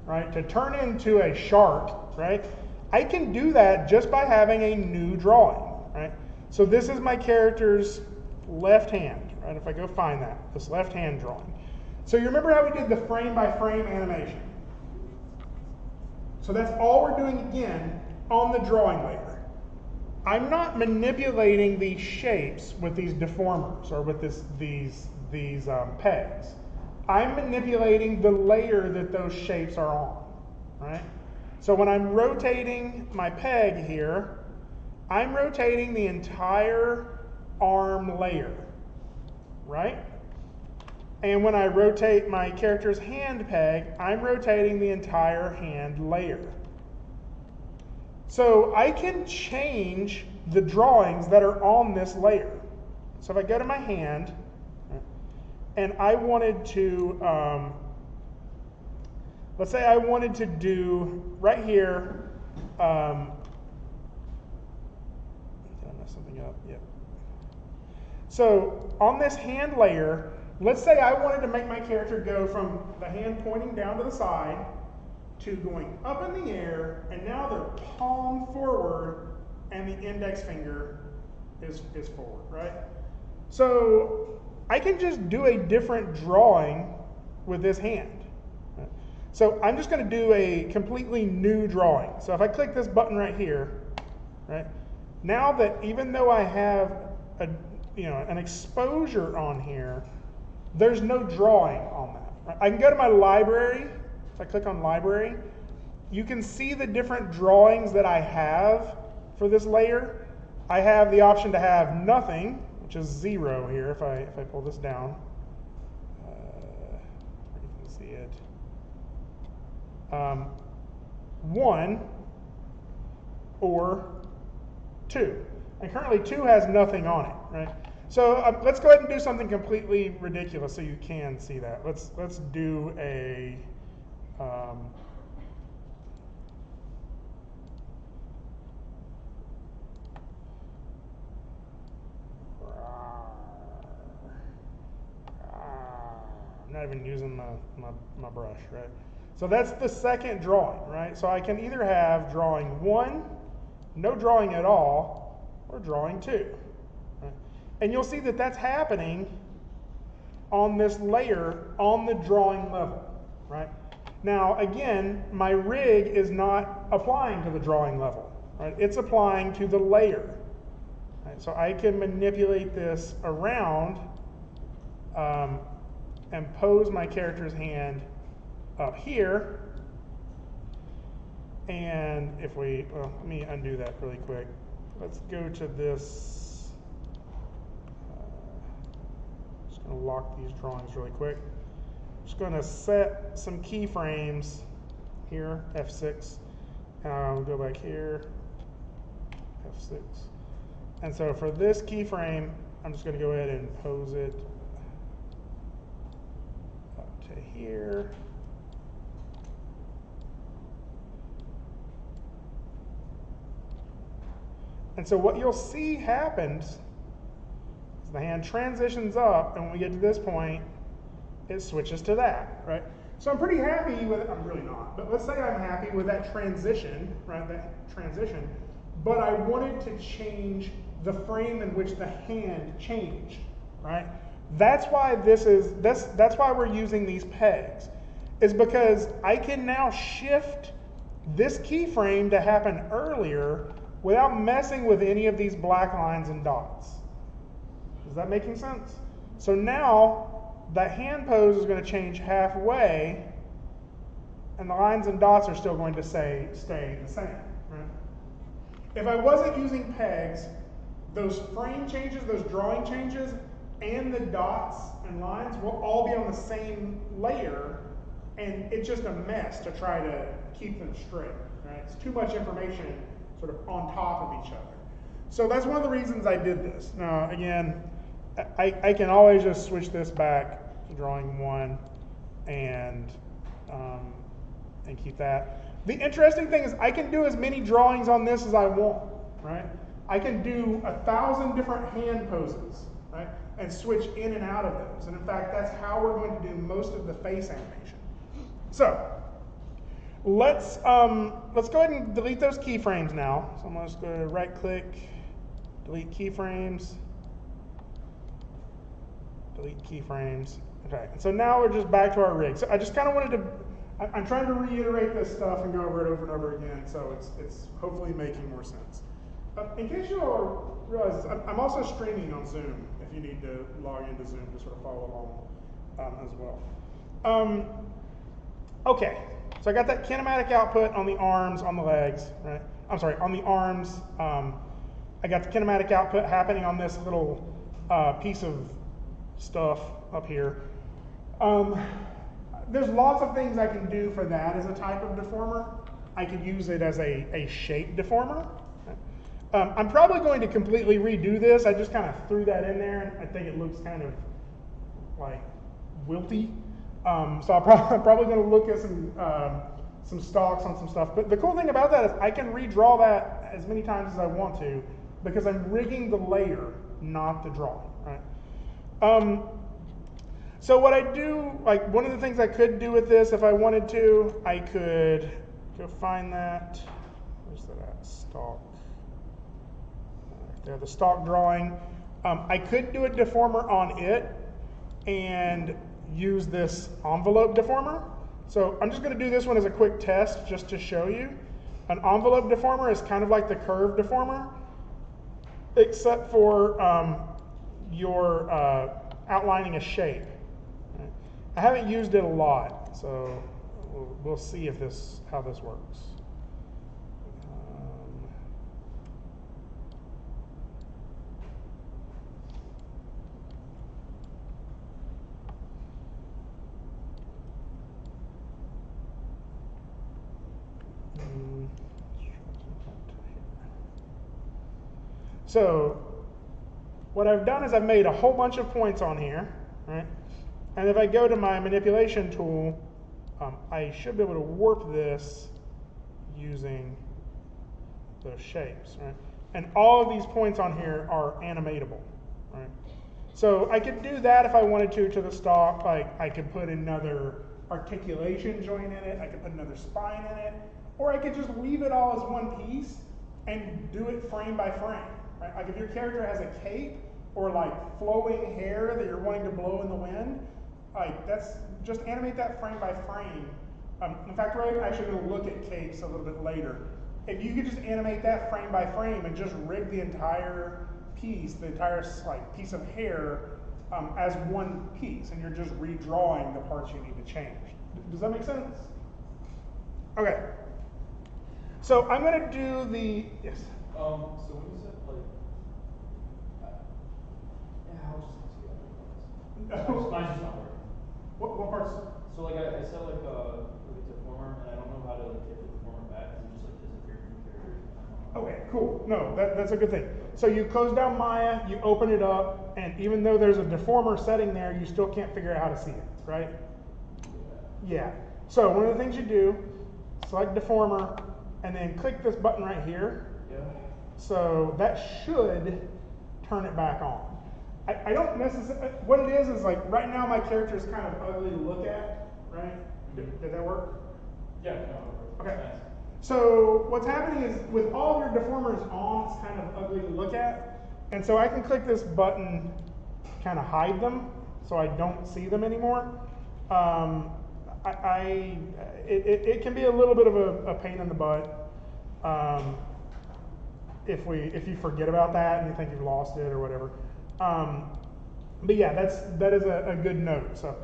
right, to turn into a shark, right, I can do that just by having a new drawing, right? So this is my character's left hand, right? If I go find that, this left hand drawing. So you remember how we did the frame by frame animation? So that's all we're doing again on the drawing layer. I'm not manipulating these shapes with these deformers or with these pegs. I'm manipulating the layer that those shapes are on, right? So when I'm rotating my peg here, I'm rotating the entire arm layer, right? And when I rotate my character's hand peg, I'm rotating the entire hand layer. So I can change the drawings that are on this layer. So if I go to my hand, and I wanted to, let's say I wanted to do right here, did I mess something up? Yep. So on this hand layer, let's say I wanted to make my character go from the hand pointing down to the side to going up in the air, and now they're palm forward and the index finger is forward, right? So I can just do a different drawing with this hand. Right? So I'm just going to do a completely new drawing. So if I click this button right here, right? Now that even though I have an exposure on here, there's no drawing on that. Right? I can go to my library. If I click on library, you can see the different drawings that I have for this layer. I have the option to have nothing, which is 0 here if I pull this down. You can see it. 1 or 2. And currently 2 has nothing on it, right? So let's go ahead and do something completely ridiculous so you can see that. Let's do a I'm not even using my brush, right? So that's the second drawing, right? So I can either have drawing 1, no drawing at all, or drawing 2. Right? And you'll see that that's happening on this layer on the drawing level, right? Now, again, my rig is not applying to the drawing level, right? It's applying to the layer. Right? So I can manipulate this around and pose my character's hand up here. And if let me undo that really quick. Let's go to this. Just going to lock these drawings really quick. Just going to set some keyframes here, F6. We'll go back here, F6. And so for this keyframe, I'm just going to go ahead and pose it up to here. And so what you'll see happens is the hand transitions up, and when we get to this point, it switches to that, right? So I'm pretty happy with it. I'm really not, but let's say I'm happy with that transition, right? That transition, but I wanted to change the frame in which the hand changed, right? That's why that's why we're using these pegs, is because I can now shift this keyframe to happen earlier without messing with any of these black lines and dots. Is that making sense? So now that hand pose is going to change halfway, and the lines and dots are still going to stay the same. Right? If I wasn't using pegs, those frame changes, those drawing changes, and the dots and lines will all be on the same layer, and it's just a mess to try to keep them straight. Right? It's too much information sort of on top of each other. So that's one of the reasons I did this. Now, again, I can always just switch this back to drawing 1 and keep that. The interesting thing is I can do as many drawings on this as I want, right? I can do 1,000 different hand poses, right? And switch in and out of those. And in fact, that's how we're going to do most of the face animation. So, let's go ahead and delete those keyframes now. So I'm going to just go to right click, delete keyframes, delete keyframes. Okay, so now we're just back to our rig. So I just kind of wanted to, I'm trying to reiterate this stuff and go over it over and over again, so it's hopefully making more sense. In case you all realize, I'm also streaming on Zoom if you need to log into Zoom to sort of follow along as well. Okay, so I got that kinematic output on the arms, on the legs, right? I'm sorry, on the arms. I got the kinematic output happening on this little piece of stuff up here. There's lots of things I can do for that as a type of deformer. I could use it as a shape deformer. I'm probably going to completely redo this. I just kind of threw that in there, and I think it looks kind of like wilty. So I'm probably going to look at some stocks on some stuff. But the cool thing about that is I can redraw that as many times as I want to because I'm rigging the layer, not the drawing. Right? So what I do, like one of the things I could do with this, if I wanted to, I could go find that. Where's that at? Stock. Right there, the stock drawing. I could do a deformer on it and use this envelope deformer. So I'm just going to do this one as a quick test just to show you. An envelope deformer is kind of like the curve deformer, except for you're outlining a shape. Right? I haven't used it a lot, so we'll see if how this works. So what I've done is I've made a whole bunch of points on here, right? And if I go to my manipulation tool, I should be able to warp this using those shapes, right? And all of these points on here are animatable, right? So I could do that if I wanted to the stock. Like I could put another articulation joint in it, I could put another spine in it, or I could just leave it all as one piece and do it frame by frame. Right? Like if your character has a cape or like flowing hair that you're wanting to blow in the wind, like that's just animate that frame by frame. In fact, we're actually going to look at capes a little bit later. If you could just animate that frame by frame and just rig the entire piece, the entire like piece of hair as one piece, and you're just redrawing the parts you need to change. Does that make sense? Okay. So I'm going to do the yes. So when you said like, yeah, I'll just ask you that. Mine's just not working. What parts? So like I said like a deformer, and I don't know how to like get the deformer back because it just like disappeared from the character. Okay, cool. No, that's a good thing. So you close down Maya, you open it up, and even though there's a deformer setting there, you still can't figure out how to see it, right? Yeah. So one of the things you do, select deformer, and then click this button right here. Yeah. So that should turn it back on. I don't necessarily, what it is like right now my character is kind of ugly to look at, right? Did that work? Yeah, no. Okay. Nice. So what's happening is with all of your deformers on, it's kind of ugly to look at. And so I can click this button, kind of hide them so I don't see them anymore. It can be a little bit of a pain in the butt if you forget about that and you think you've lost it or whatever. But yeah, that is a good note. So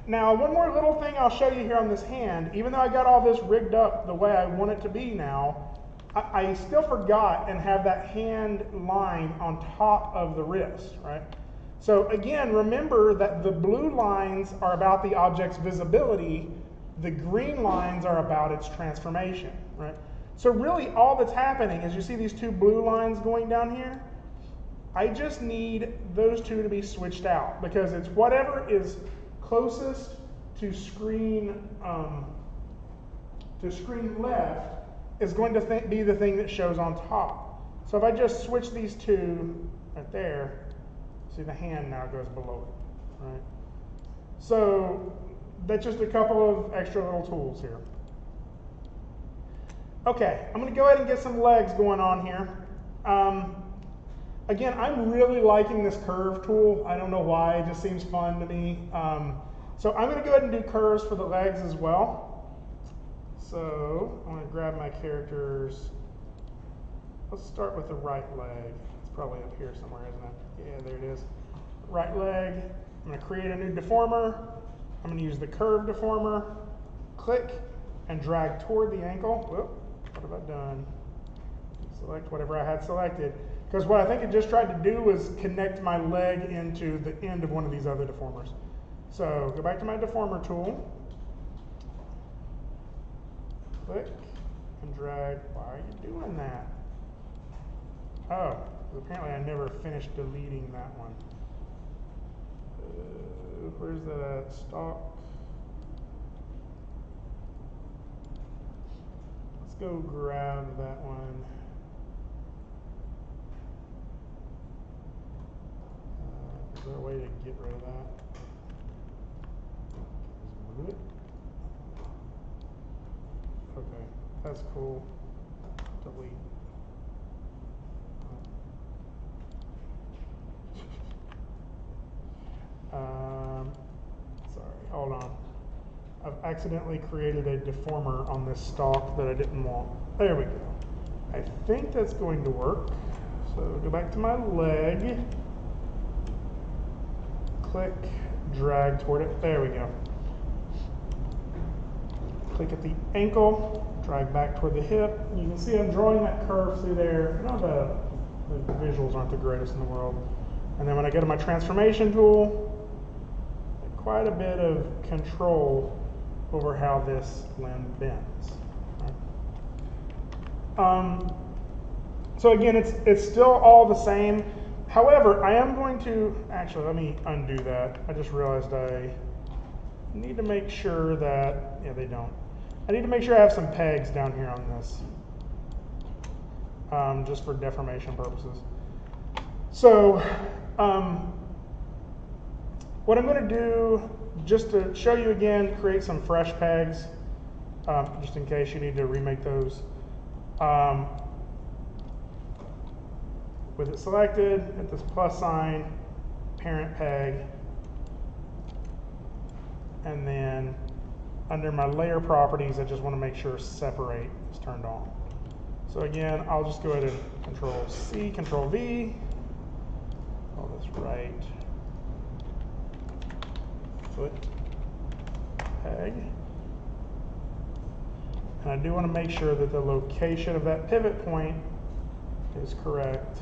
now one more little thing I'll show you here on this hand. Even though I got all this rigged up the way I want it to be now, I still forgot and have that hand line on top of the wrist, right? So again, remember that the blue lines are about the object's visibility, the green lines are about its transformation, right? So really all that's happening is you see these two blue lines going down here? I just need those two to be switched out because it's whatever is closest to screen left is going to be the thing that shows on top. So if I just switch these two right there, see the hand now goes below it, right? So that's just a couple of extra little tools here. Okay, I'm going to go ahead and get some legs going on here. Again, I'm really liking this curve tool. I don't know why, it just seems fun to me. So I'm going to go ahead and do curves for the legs as well. So I'm going to grab my character's let's start with the right leg. It's probably up here somewhere, isn't it? Yeah, there it is. Right leg. I'm going to create a new deformer. I'm going to use the curve deformer. Click and drag toward the ankle. Whoop, what have I done? Select whatever I had selected. Because what I think it just tried to do was connect my leg into the end of one of these other deformers. So go back to my deformer tool. Click and drag. Why are you doing that? Oh, apparently I never finished deleting that one. Where's that stock? Let's go grab that one. Is there a way to get rid of that? Just move it. Okay, that's cool. Delete. Sorry, hold on. I've accidentally created a deformer on this stalk that I didn't want. There we go. I think that's going to work. So go back to my leg. Click, drag toward it. There we go. Click at the ankle, drag back toward the hip. And you can see I'm drawing that curve through there. You know, the visuals aren't the greatest in the world. And then when I go to my transformation tool, quite a bit of control over how this limb bends. So again, it's still all the same. However, I am going to, actually, let me undo that. I just realized I need to make sure that, yeah, they don't. I need to make sure I have some pegs down here on this, just for deformation purposes. So, what I'm going to do, just to show you again, create some fresh pegs, just in case you need to remake those. With it selected, hit this plus sign, parent peg, and then under my layer properties, I just want to make sure separate is turned on. So again, I'll just go ahead and Control C, Control V, call this right foot peg. And I do want to make sure that the location of that pivot point is correct.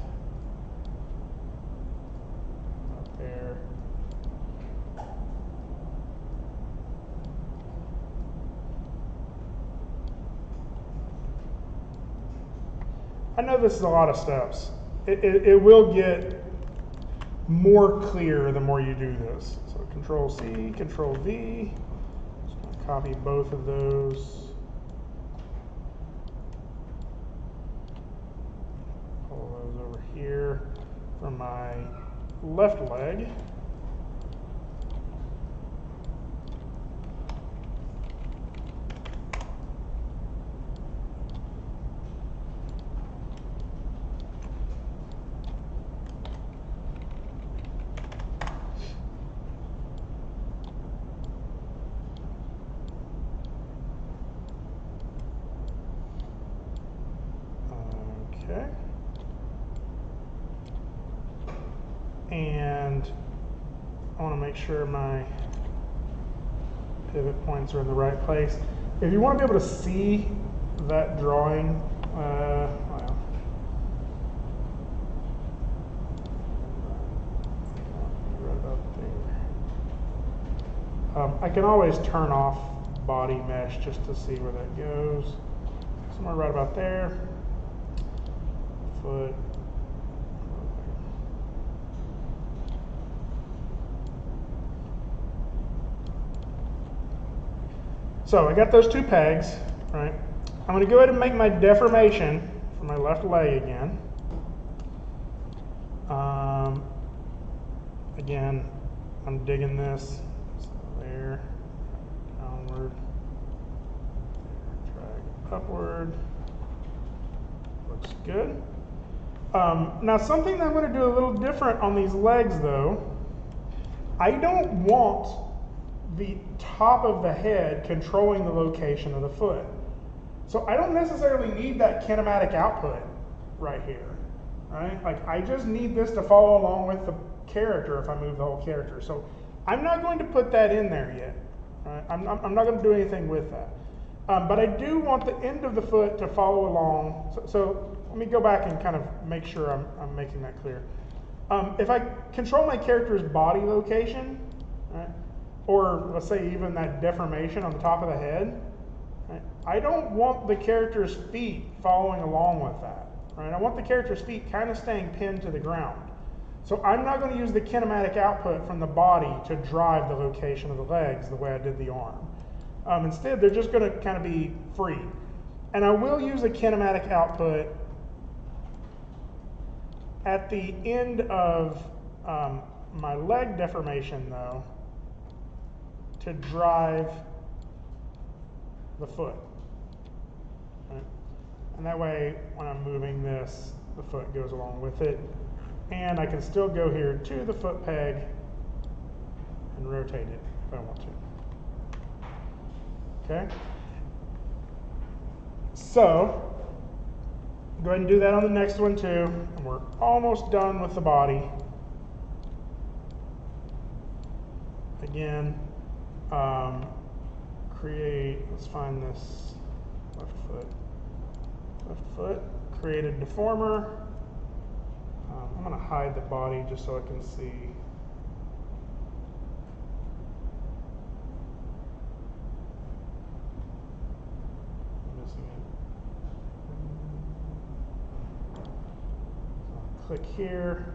Up there. I know this is a lot of steps. It will get more clear the more you do this. So Control C, Control V. Just going to copy both of those. Pull those over here from my left leg. Okay. And I want to make sure my pivot points are in the right place. If you want to be able to see that drawing, well, right about there. I can always turn off body mesh just to see where that goes. Somewhere right about there. Foot. So I got those two pegs, right? I'm going to go ahead and make my deformation for my left leg again. Again, I'm digging this. So there, downward, drag upward. Looks good. Now something that I'm going to do a little different on these legs though, I don't want the top of the head controlling the location of the foot. So I don't necessarily need that kinematic output right here, right? Like I just need this to follow along with the character if I move the whole character. So I'm not going to put that in there yet, right? I'm not going to do anything with that. But I do want the end of the foot to follow along. So let me go back and kind of make sure I'm making that clear. If I control my character's body location, right, or let's say even that deformation on the top of the head, right, I don't want the character's feet following along with that. Right? I want the character's feet kind of staying pinned to the ground. So I'm not going to use the kinematic output from the body to drive the location of the legs the way I did the arm. Instead, they're just going to kind of be free. And I will use a kinematic output at the end of my leg deformation, though, to drive the foot. Right? And that way, when I'm moving this, the foot goes along with it. And I can still go here to the foot peg and rotate it if I want to. Okay? So, go ahead and do that on the next one too. And we're almost done with the body. Again, let's find this left foot, create a deformer. I'm going to hide the body just so I can see. I'm missing it. So click here.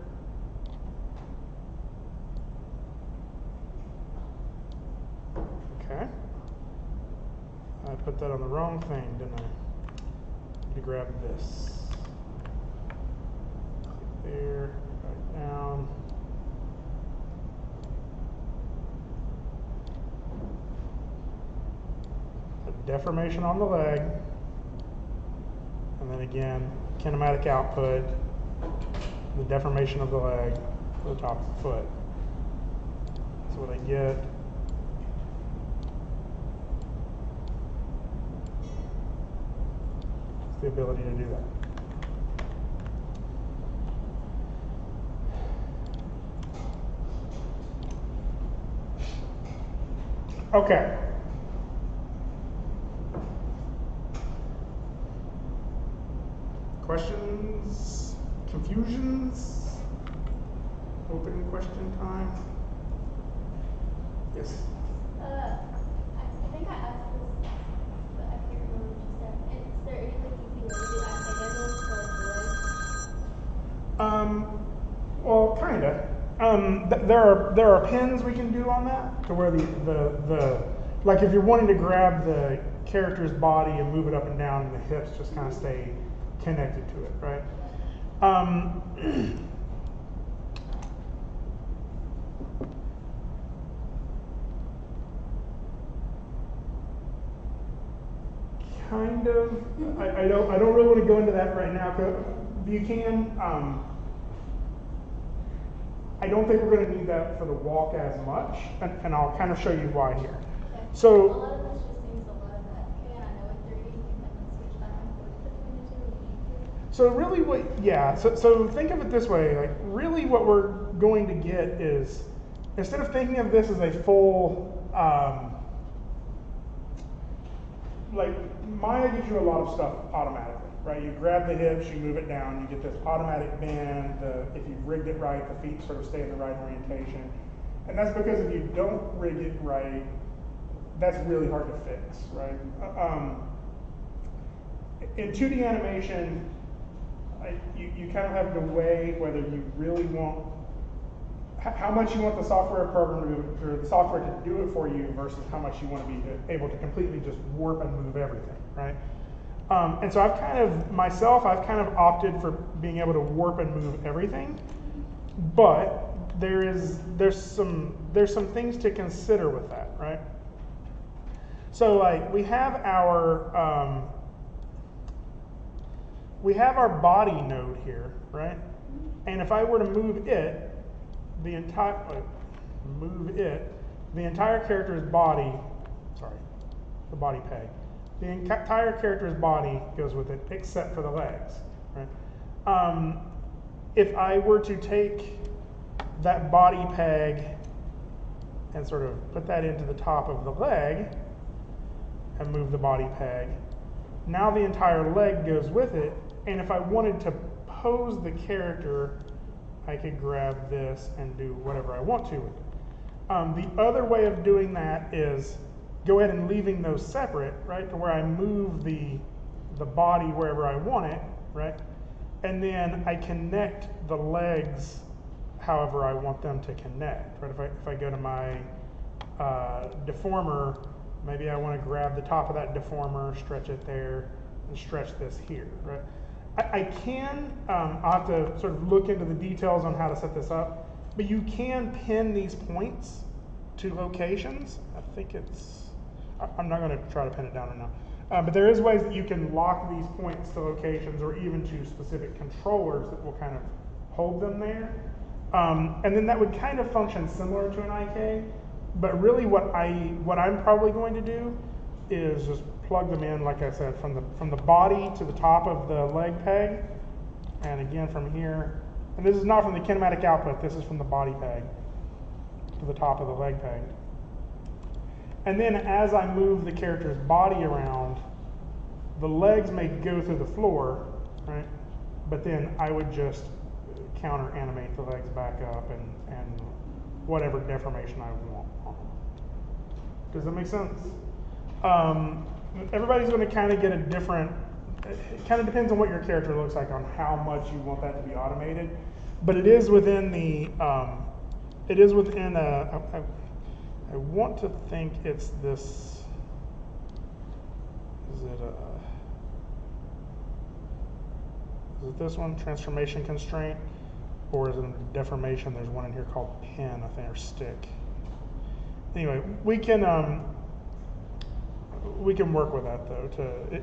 Okay. I put that on the wrong thing, didn't I? I need to grab this. Click there, back down. Put deformation on the leg. And then again, kinematic output, the deformation of the leg to the top of the foot. So what I get. The ability to do that. Okay. Questions? Confusions? Open question time? Yes. I think I asked this, but I can't remember what you said. Is there anything you can do at angles for the legs? Well, kinda. There are pins we can do on that to where the like if you're wanting to grab the character's body and move it up and down, and the hips just kind of stay connected to it, right? Kind of. I don't really want to go into that right now. You can. I don't think we're going to need that for the walk as much, and I'll kind of show you why here. Okay. So. A lot of this just seems a lot of that. Okay, I know it's 3D, and then switch back and forth between the two when you need to. So really so think of it this way, like really what we're going to get is, instead of thinking of this as a full, like Maya gives you a lot of stuff automatically, right? You grab the hips, you move it down, you get this automatic bend, if you've rigged it right, the feet sort of stay in the right orientation. And that's because if you don't rig it right, that's really hard to fix, right? In 2D animation, you kind of have to weigh whether you really want, how much you want the software program or the software to do it for you versus how much you want to be able to completely just warp and move everything, right? And so I've kind of opted for being able to warp and move everything, but there's some things to consider with that, right? So like we have our body node here, right? And if I were to move it, the entire character's body, the body peg, the entire character's body goes with it except for the legs, right? if I were to take that body peg and sort of put that into the top of the leg and move the body peg, now the entire leg goes with it. And if I wanted to pose the character, I could grab this and do whatever I want to with it. The other way of doing that is go ahead and leaving those separate, right, to where I move the body wherever I want it, right? And then I connect the legs however I want them to connect, right? If I go to my deformer, maybe I want to grab the top of that deformer, stretch it there, and stretch this here, right? I can, I'll have to sort of look into the details on how to set this up, but you can pin these points to locations. I think I'm not going to try to pin it down right now, but there is ways that you can lock these points to locations or even to specific controllers that will kind of hold them there. And then that would kind of function similar to an IK, but really what I'm probably going to do is just plug them in, like I said, from the body to the top of the leg peg, and again from here, and this is not from the kinematic output, this is from the body peg to the top of the leg peg. And then as I move the character's body around, the legs may go through the floor, right? But then I would just counter animate the legs back up and whatever deformation I want on them. Does that make sense? Everybody's going to kind of get a different, it kind of depends on what your character looks like on how much you want that to be automated. But it is within the, I want to think it's this, is it this one, transformation constraint? Or is it a deformation? There's one in here called pin, I think, or stick. Anyway, we can work with that though.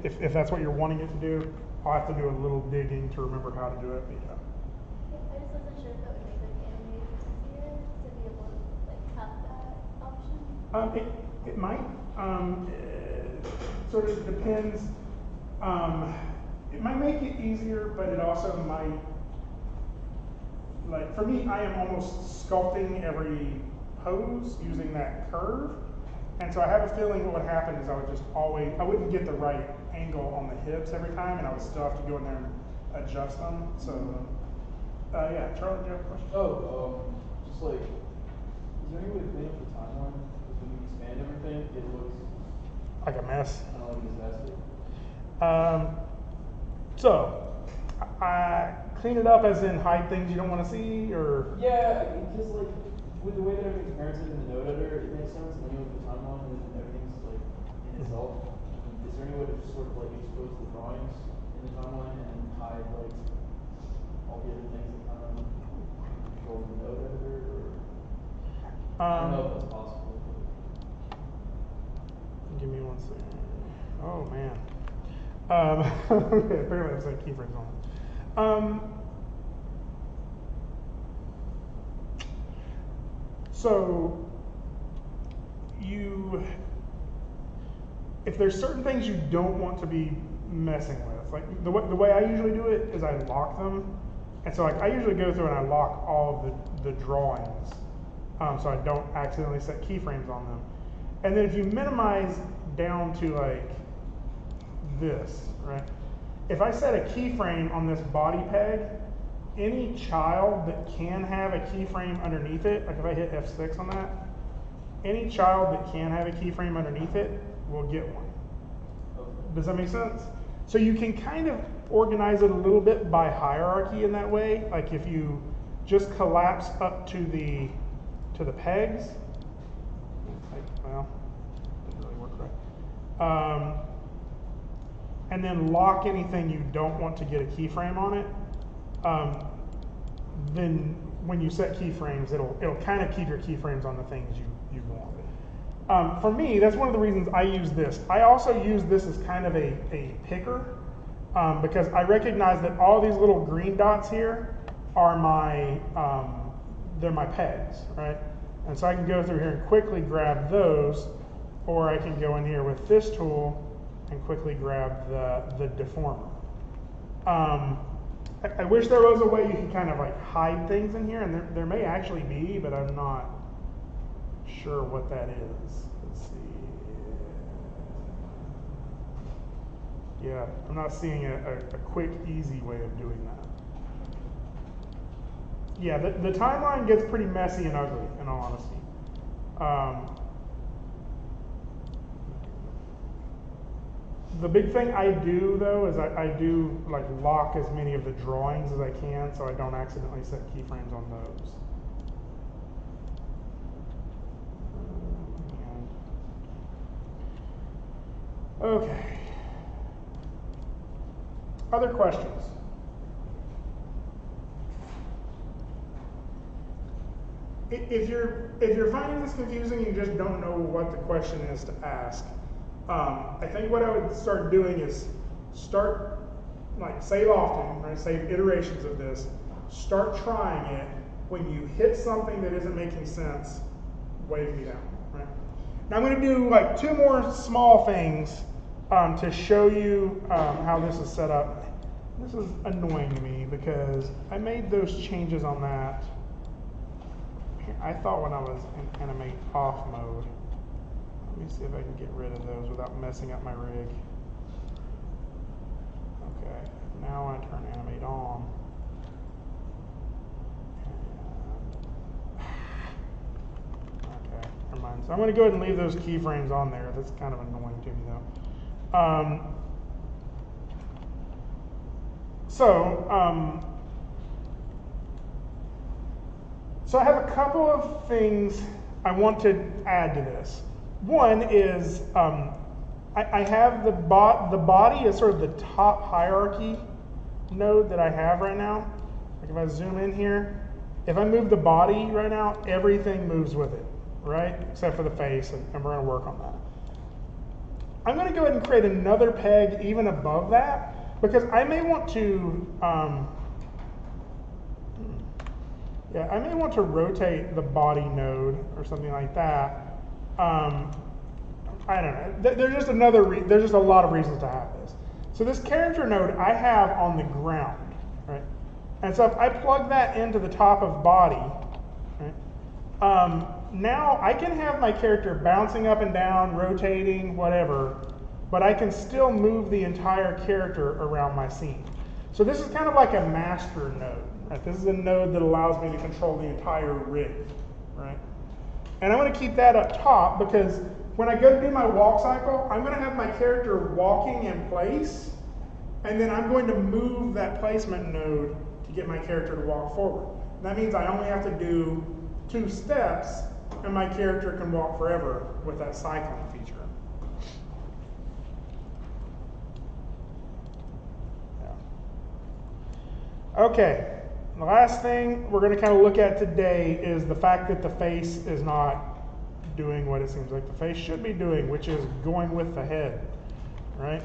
If that's what you're wanting it to do, I'll have to do a little digging to remember how to do it. But yeah. I just wasn't sure if that would make like animated easier to be able to like have that option. It might. It sort of depends. It might make it easier, but it also might. Like for me, I am almost sculpting every pose using that curve. And so I have a feeling what would happen is I wouldn't get the right angle on the hips every time, and I would still have to go in there and adjust them. So, yeah, Charlie, do you have a question? Just like, is there any way to clean up the timeline? Because when you expand everything, it looks Like a mess. kind of like a disaster. So, I clean it up as in hide things you don't want to see, or? Yeah, because like, with the way that everything's parented in the node editor, it makes sense. And then you look at the timeline and everything's like in itself. Is there any way to sort of like expose the drawings in the timeline and hide like all the other things that kind of control the node editor? Or I don't know if that's possible. Give me one second. Oh man. Okay, apparently I have some keyframes on it. So if there's certain things you don't want to be messing with, like the way I usually do it is I lock them, and so like I usually go through and I lock all of the drawings, so I don't accidentally set keyframes on them. And then if you minimize down to like this, right? If I set a keyframe on this body peg, any child that can have a keyframe underneath it, like if I hit F6 on that, any child that can have a keyframe underneath it will get one. Does that make sense? So you can kind of organize it a little bit by hierarchy in that way. Like if you just collapse up to the pegs, well, didn't really work right. And then lock anything you don't want to get a keyframe on it. Then when you set keyframes, it'll kind of keep your keyframes on the things you want. For me, that's one of the reasons I use this. I also use this as kind of a picker because I recognize that all these little green dots here are they're my pegs, right? And so I can go through here and quickly grab those, or I can go in here with this tool and quickly grab the deformer. I wish there was a way you could kind of like hide things in here, and there may actually be, but I'm not sure what that is. Let's see. Yeah, I'm not seeing a quick, easy way of doing that. Yeah, the timeline gets pretty messy and ugly, in all honesty. The big thing I do, though, is I do like lock as many of the drawings as I can so I don't accidentally set keyframes on those. Okay. Other questions? If you're finding this confusing and you just don't know what the question is to ask, I think what I would start doing is start, like, save often, right? Save iterations of this. Start trying it. When you hit something that isn't making sense, wave me down, right? Now I'm going to do like 2 more small things to show you how this is set up. This is annoying to me because I made those changes on that. I thought when I was in animate off mode. Let me see if I can get rid of those without messing up my rig. Okay, now I turn animate on. Okay, never mind. So I'm going to go ahead and leave those keyframes on there. That's kind of annoying to me though. So I have a couple of things I want to add to this. One is I have the body is sort of the top hierarchy node that I have right now. Like if I zoom in here, if I move the body right now, everything moves with it, right? Except for the face, and we're going to work on that. I'm going to go ahead and create another peg even above that because I may want to I may want to rotate the body node or something like that. I don't know. There's just there's just a lot of reasons to have this. So this character node I have on the ground, right? And so if I plug that into the top of body, right? Now I can have my character bouncing up and down, rotating, whatever, but I can still move the entire character around my scene. So this is kind of like a master node. Right? This is a node that allows me to control the entire rig, right? And I'm going to keep that up top because when I go to do my walk cycle, I'm going to have my character walking in place, and then I'm going to move that placement node to get my character to walk forward. That means I only have to do 2 steps, and my character can walk forever with that cycling feature. Yeah. Okay. The last thing we're going to kind of look at today is the fact that the face is not doing what it seems like the face should be doing, which is going with the head, right?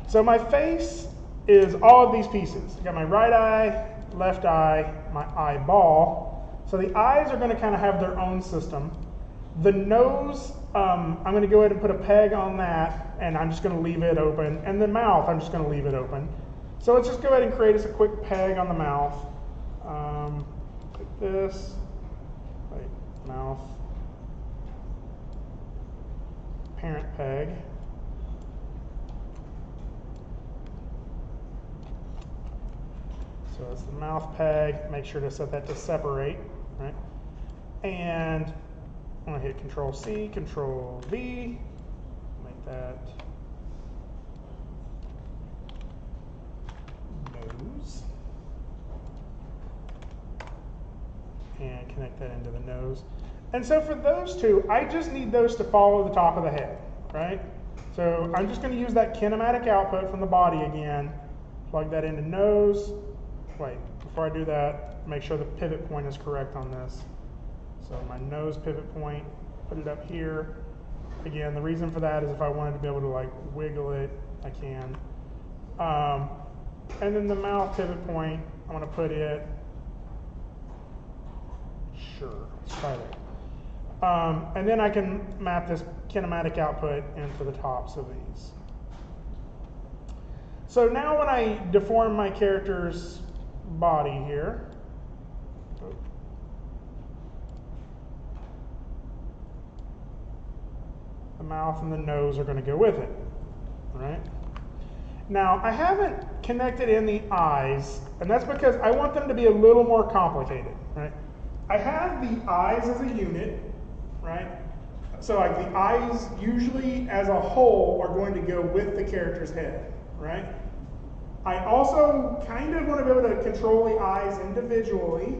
So my face is all of these pieces. I got my right eye, left eye, my eyeball. So the eyes are going to kind of have their own system. The nose, I'm going to go ahead and put a peg on that, and I'm just going to leave it open. And the mouth, I'm just going to leave it open. So let's just go ahead and create us a quick peg on the mouth. Like this, like mouth, parent peg. So that's the mouth peg. Make sure to set that to separate, right? And I'm going to hit Control C, Control V, make that nose. And connect that into the nose. And so for those 2, I just need those to follow the top of the head, right? So I'm just going to use that kinematic output from the body again, plug that into nose. Wait, before I do that, make sure the pivot point is correct on this. So my nose pivot point, put it up here. Again, the reason for that is if I wanted to be able to like wiggle it, I can. And then the mouth pivot point, I want to put it, sure, let's try that. And then I can map this kinematic output into the tops of these. So now when I deform my character's body here, the mouth and the nose are going to go with it, right? Now, I haven't connected in the eyes, and that's because I want them to be a little more complicated, right? I have the eyes as a unit, right? So like the eyes usually as a whole are going to go with the character's head, right? I also kind of want to be able to control the eyes individually,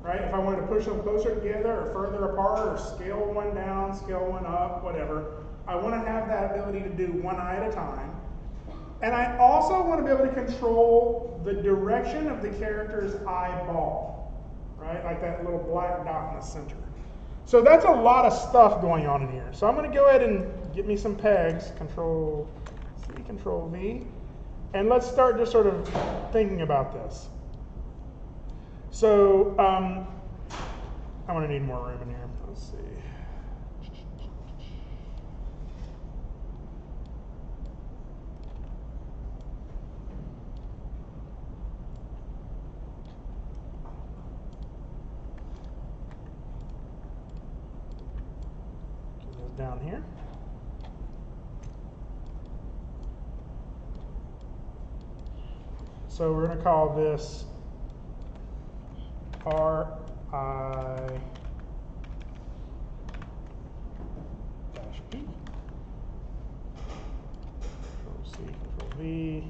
right? If I wanted to push them closer together or further apart or scale one down, scale one up, whatever, I want to have that ability to do one eye at a time. And I also want to be able to control the direction of the character's eyeball, right? Like that little black dot in the center. So that's a lot of stuff going on in here. So I'm going to go ahead and get me some pegs, Control C, Control V, and let's start just sort of thinking about this. So I'm going to need more room in here. Let's see. Down here. So we're going to call this RI-P. Control C, Control V.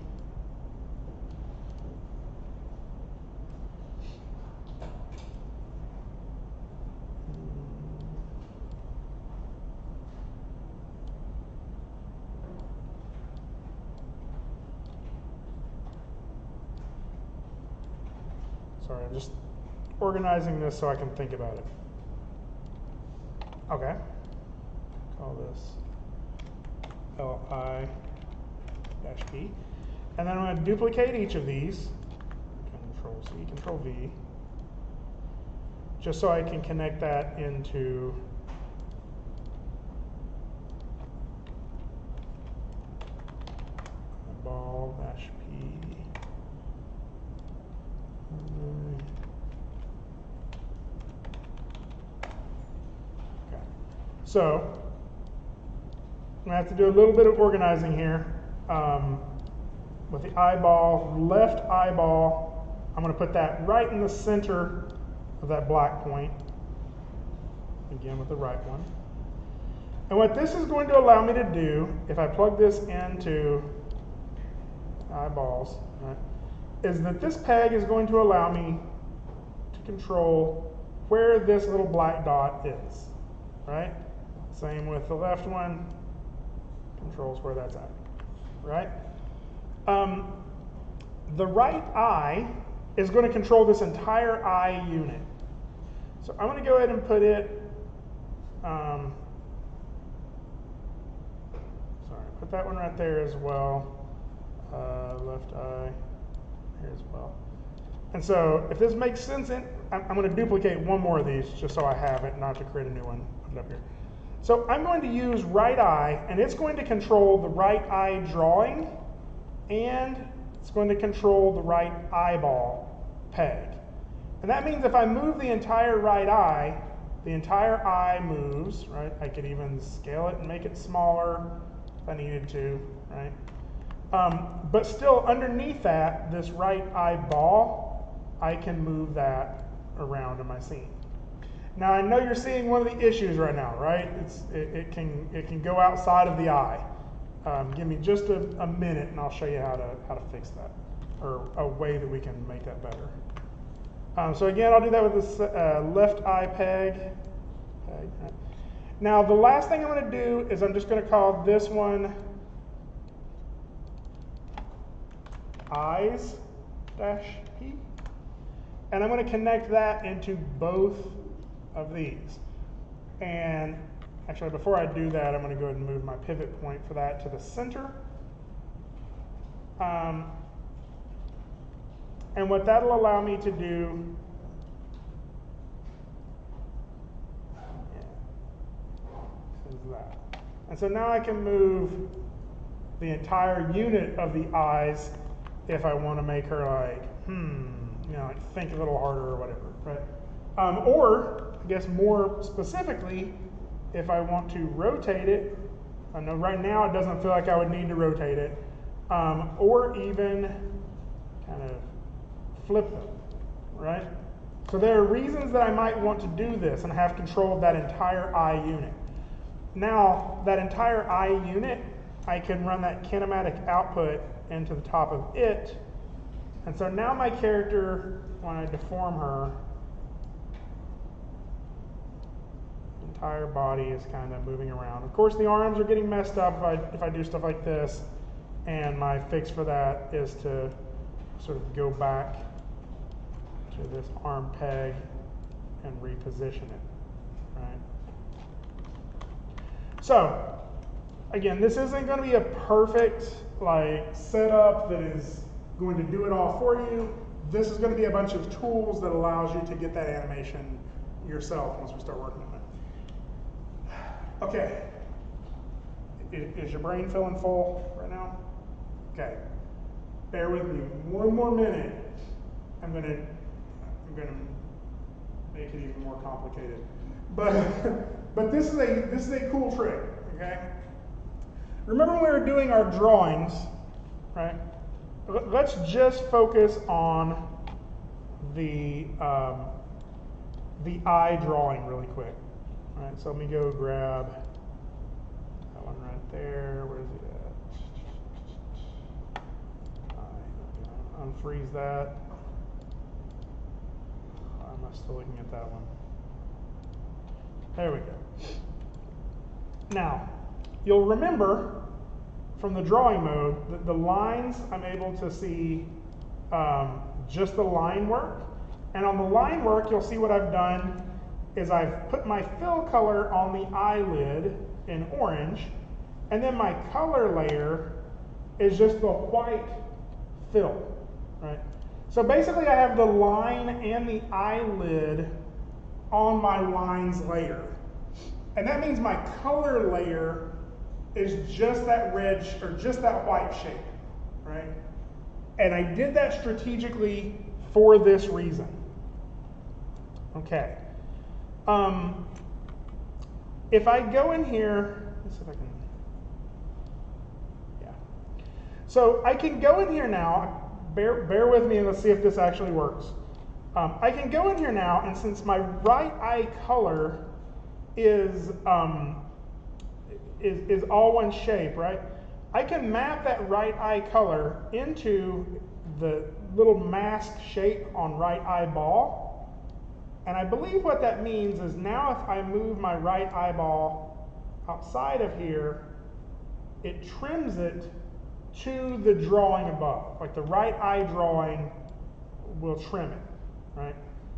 Sorry, I'm just organizing this so I can think about it. Okay. Call this LI-P. And then I'm going to duplicate each of these. Control C, Control V. Just so I can connect that into ball-P. Okay. So I'm going to have to do a little bit of organizing here. With the eyeball, left eyeball, I'm going to put that right in the center of that black point. Again with the right one. And what this is going to allow me to do, if I plug this into eyeballs, right, is that this peg is going to allow me to control where this little black dot is, right? Same with the left one, controls where that's at, right? The right eye is going to control this entire eye unit. So I'm going to go ahead and put it, put that one right there as well. Left eye here as well. And so if this makes sense, I'm going to duplicate one more of these just so I have it, not to create a new one. Put it up here. So I'm going to use right eye, and it's going to control the right eye drawing, and it's going to control the right eyeball peg. And that means if I move the entire right eye, the entire eye moves, right? I could even scale it and make it smaller if I needed to, right? But still underneath that, this right eyeball, I can move that around in my scene. Now I know you're seeing one of the issues right now, right? It can go outside of the eye. Give me just a minute and I'll show you how to fix that, or a way that we can make that better. So again, I'll do that with this left eye peg. Now the last thing I'm going to do is I'm just going to call this one eyes-P, and I'm going to connect that into both of these. And actually, before I do that, I'm going to go ahead and move my pivot point for that to the center. And what that'll allow me to do is that. And so now I can move the entire unit of the eyes if I want to make her like, like think a little harder or whatever, right? Or, I guess more specifically, if I want to rotate it, I know right now it doesn't feel like I would need to rotate it, or even kind of flip them, right? So there are reasons that I might want to do this and have control of that entire eye unit. Now, that entire eye unit, I can run that kinematic output into the top of it. And so now my character, when I deform her, the entire body is kind of moving around. Of course, the arms are getting messed up if I do stuff like this. And my fix for that is to sort of go back to this arm peg and reposition it, right? So, again, this isn't going to be a perfect setup that is going to do it all for you. This is going to be a bunch of tools that allows you to get that animation yourself once we start working on it. Okay. Is your brain feeling full right now? Okay. Bear with me one more minute. I'm gonna make it even more complicated. But this is a cool trick, okay? Remember when we were doing our drawings, right? Let's just focus on the eye drawing really quick. All right, so let me go grab that one right there. Where is it at? Unfreeze that. Am I still looking at that one? There we go. Now, you'll remember from the drawing mode that the lines I'm able to see just the line work. And on the line work, you'll see what I've done is I've put my fill color on the eyelid in orange, and then my color layer is just the white fill, right? So basically I have the line and the eyelid on my lines layer. And that means my color layer is just that red, or just that white shape, right? And I did that strategically for this reason. Okay. If I go in here, let's see if I can, yeah. So I can go in here now, bear with me and let's see if this actually works. I can go in here now, and since my right eye color is all one shape, right? I can map that right eye color into the little mask shape on right eyeball. And I believe what that means is now if I move my right eyeball outside of here, it trims it to the drawing above. Like the right eye drawing will trim it, right?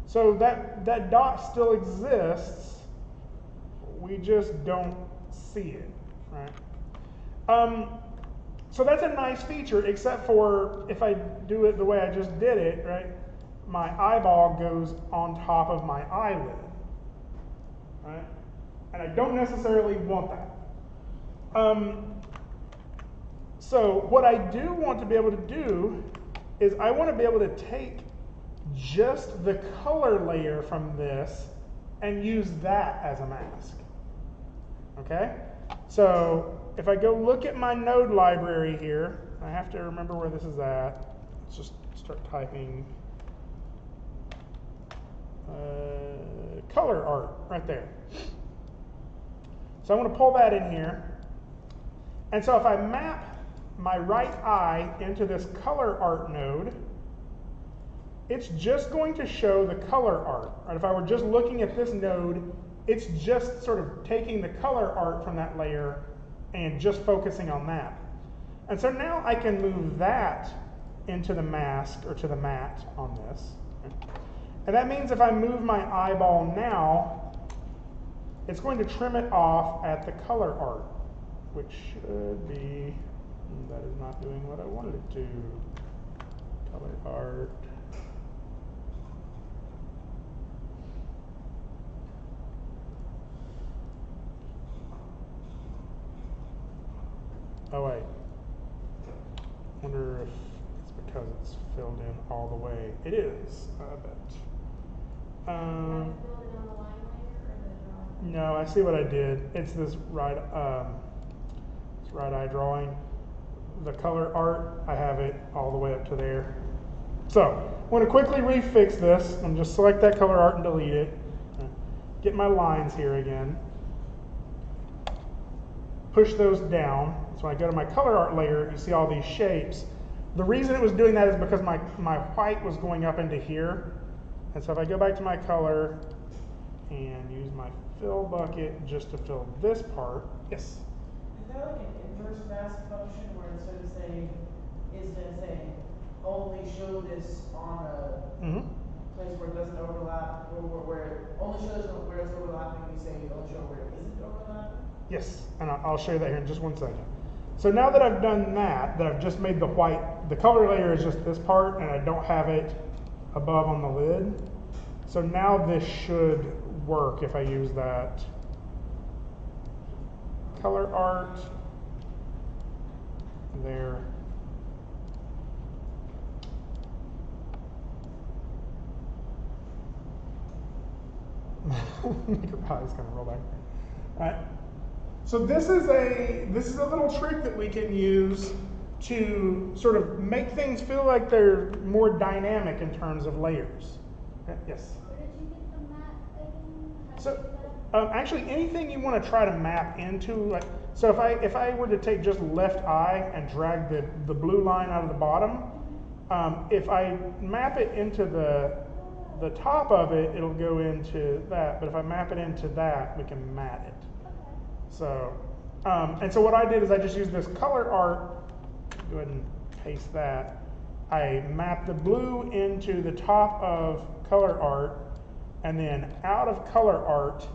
So that dot still exists, we just don't see it, right? So that's a nice feature, except for if I do it the way I just did it, right? My eyeball goes on top of my eyelid, right? And I don't necessarily want that. So what I do want to be able to do is I want to be able to take just the color layer from this and use that as a mask, okay? So if I go look at my node library here, I have to remember where this is at. Let's just start typing color art right there. So I'm going to pull that in here. And so if I map my right eye into this color art node, it's just going to show the color art. Right? If I were just looking at this node, it's just sort of taking the color art from that layer and just focusing on that. And so now I can move that into the mask or to the matte on this. And that means if I move my eyeball now, it's going to trim it off at the color art, which should be, that is not doing what I wanted it to. Color art. Oh wait, because it's filled in all the way. It is, I bet. Building on the line layer or the drawing? No, I see what I did. It's this right eye drawing. The color art, I have it all the way up to there. So, I want to quickly refix this. I'm just select that color art and delete it. Get my lines here again. Push those down. So when I go to my color art layer, you see all these shapes. The reason it was doing that is because my white was going up into here. And so if I go back to my color and use my fill bucket just to fill this part. Yes? Is there like an inverse mask function where instead of saying, only show this on a place where it doesn't overlap, or where it only shows where it's overlapping, you say don't show where it isn't overlapping? Yes, and I'll show you that here in just 1 second. So now that I've done that I've just made the white, the color layer is just this part, and I don't have it above on the lid. So now this should work if I use that color art there. Your eyes kind of roll back. All right. So this is a little trick that we can use to sort of make things feel like they're more dynamic in terms of layers. Okay, yes? Where did you get the map again? How So did you do that? actually anything you want to try to map into, like, so if I were to take just left eye and drag the blue line out of the bottom, if I map it into the top of it, it'll go into that. But if I map it into that, we can mat it. So, and so what I did is I just used this color art. Go ahead and paste that. I mapped the blue into the top of color art, and then out of color art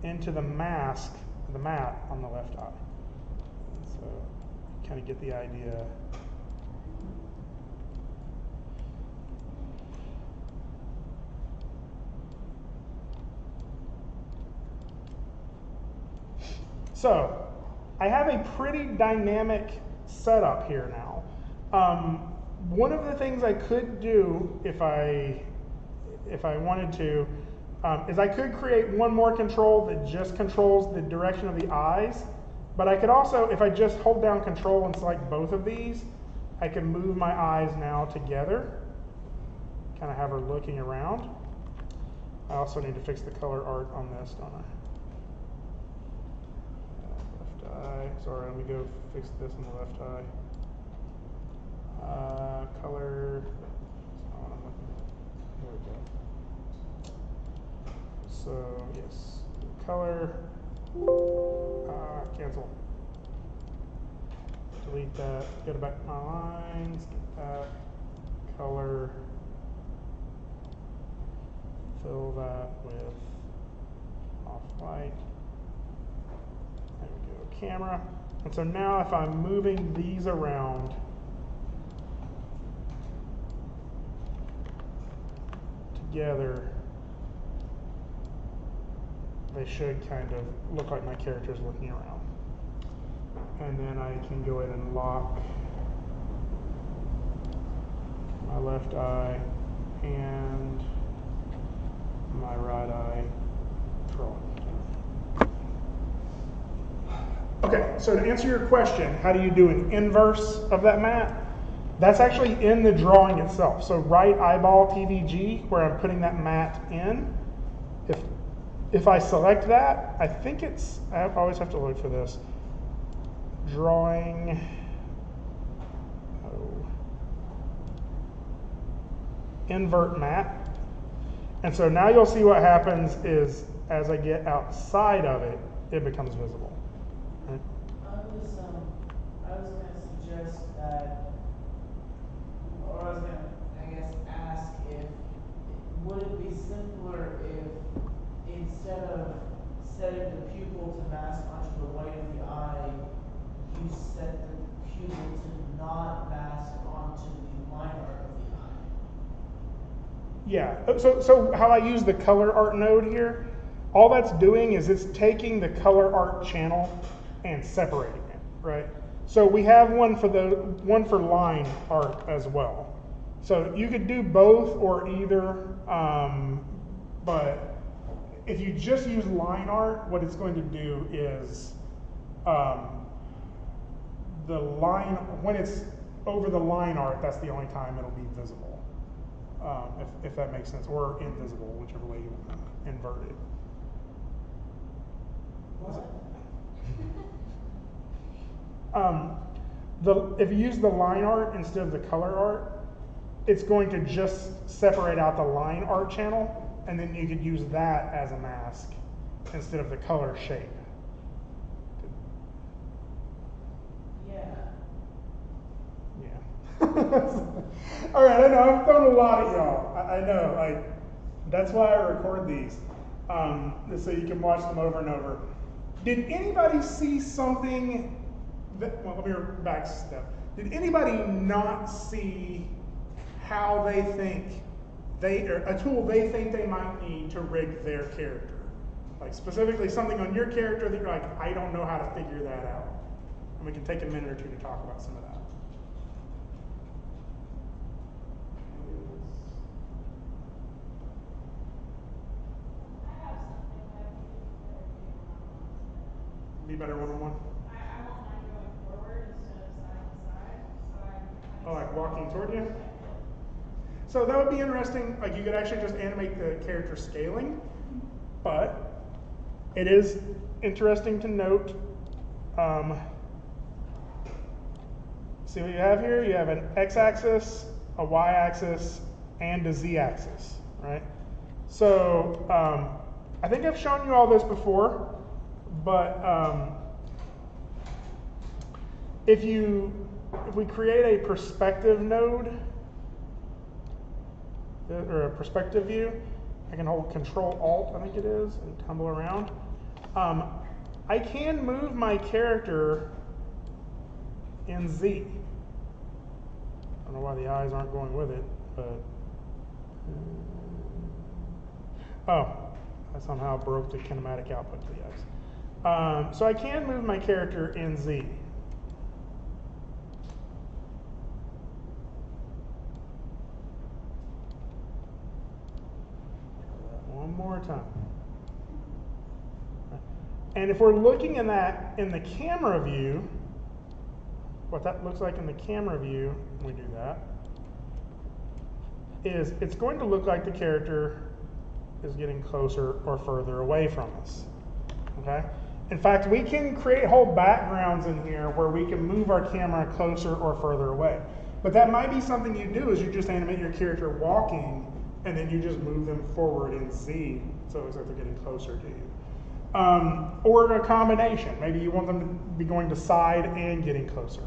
into the mask, the mat on the left eye. So, kind of get the idea. So, I have a pretty dynamic setup here now. One of the things I could do if I wanted to is I could create one more control that just controls the direction of the eyes, but I could also, if I just hold down control and select both of these, I can move my eyes now together, kind of have her looking around. I also need to fix the color art on this, don't I? Sorry, let me go fix this in the left eye. Color. That's not what I'm looking at. There we go. So, yes. Color. Cancel. Delete that. Go back to my lines. Get that. Color. Fill that with off-white. There we go, camera. And so now if I'm moving these around together, they should kind of look like my character's looking around. And then I can go ahead and lock my left eye and my right eye control. Okay, so to answer your question, how do you do an inverse of that mat? That's actually in the drawing itself. So right eyeball TVG, where I'm putting that mat in, if I select that, I think it's, I always have to look for this. Drawing, invert mat. And so now you'll see what happens is as I get outside of it, it becomes visible. Right? I was going to suggest that, or I was going to, I guess, ask if, would it be simpler if instead of setting the pupil to mask onto the white of the eye, you set the pupil to not mask onto the line art of the eye? Yeah, so how I use the color art node here, all that's doing is it's taking the color art channel and separating it, right? So we have one for line art as well. So you could do both or either, but if you just use line art, what it's going to do is the line, when it's over the line art, that's the only time it'll be visible, if that makes sense, or invisible, whichever way you want to invert it. If you use the line art instead of the color art, it's going to just separate out the line art channel, and then you could use that as a mask instead of the color shape. Yeah. Yeah. All right, I know, I've thrown a lot at y'all. I know, like, that's why I record these, so you can watch them over and over. Did anybody see something that, well, let me back step. Did anybody not see how they think or a tool they think they might need to rig their character? Like specifically something on your character that you're like, I don't know how to figure that out. And we can take a minute or two to talk about some of that. I have something that I think is better to do one-on-one. Be better one-on-one? I want mine going forward instead of side to side, so I Oh, like walking toward you? So that would be interesting. Like you could actually just animate the character scaling, but it is interesting to note. See what you have here? You have an x-axis, a y-axis, and a z-axis, right? So I think I've shown you all this before, but if we create a perspective node, or a perspective view, I can hold Control-Alt, I think it is, and tumble around. I can move my character in Z. I don't know why the eyes aren't going with it, but oh, I somehow broke the kinematic output to the eyes. So I can move my character in Z. One more time. And if we're looking in the camera view, what that looks like in the camera view, when we do that, is it's going to look like the character is getting closer or further away from us. Okay? In fact, we can create whole backgrounds in here where we can move our camera closer or further away. But that might be something you do, is you just animate your character walking and then you just move them forward in Z, so it looks like they're getting closer to you. Or a combination. Maybe you want them to be going to side and getting closer.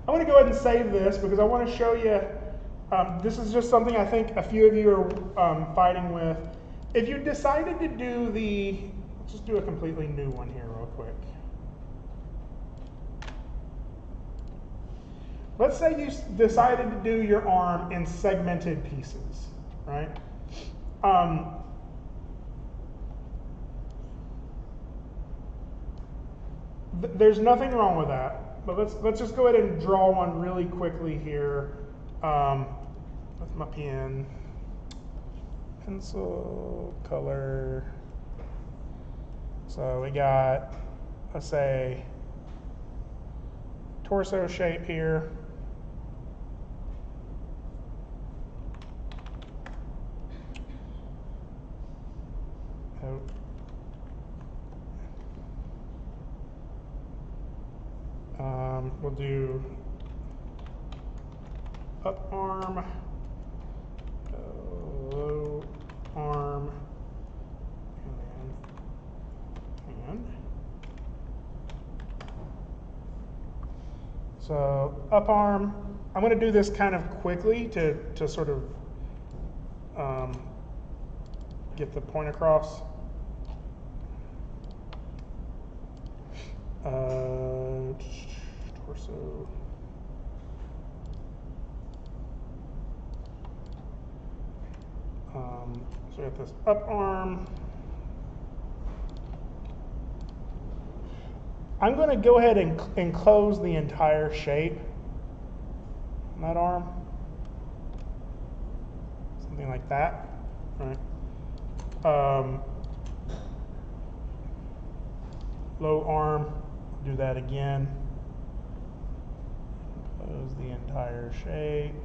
I want to go ahead and save this because I want to show you, this is just something I think a few of you are fighting with. If you decided to do let's just do a completely new one here real quick. Let's say you decided to do your arm in segmented pieces, right? There's nothing wrong with that, but let's just go ahead and draw one really quickly here with my pen, pencil, color. So we got, let's say, torso shape here. We'll do up arm, low arm, and then hand. So up arm, I'm going to do this kind of quickly to sort of get the point across. Torso. So we got this up arm. I'm going to go ahead and enclose the entire shape on that arm. Something like that, right? Low arm, do that again. Close the entire shape.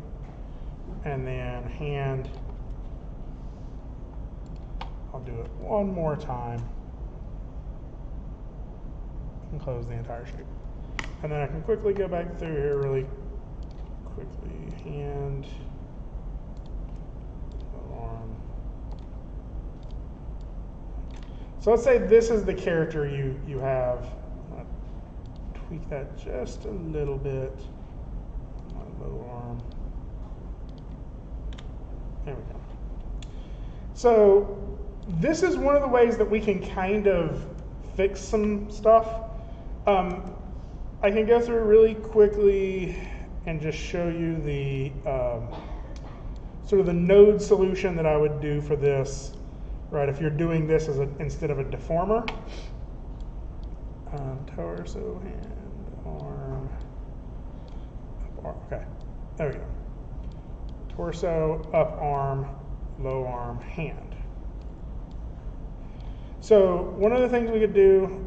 And then hand, I'll do it one more time. And close the entire shape. And then I can quickly go back through here really quickly. Hand, arm. So let's say this is the character you have. I'm gonna tweak that just a little bit. My low arm. There we go. So this is one of the ways that we can kind of fix some stuff. I can go through really quickly and just show you the sort of the node solution that I would do for this, right? If you're doing this as instead of a deformer. Torso, hand, arm, okay, there we go. Torso, up arm, low arm, hand. So one of the things we could do,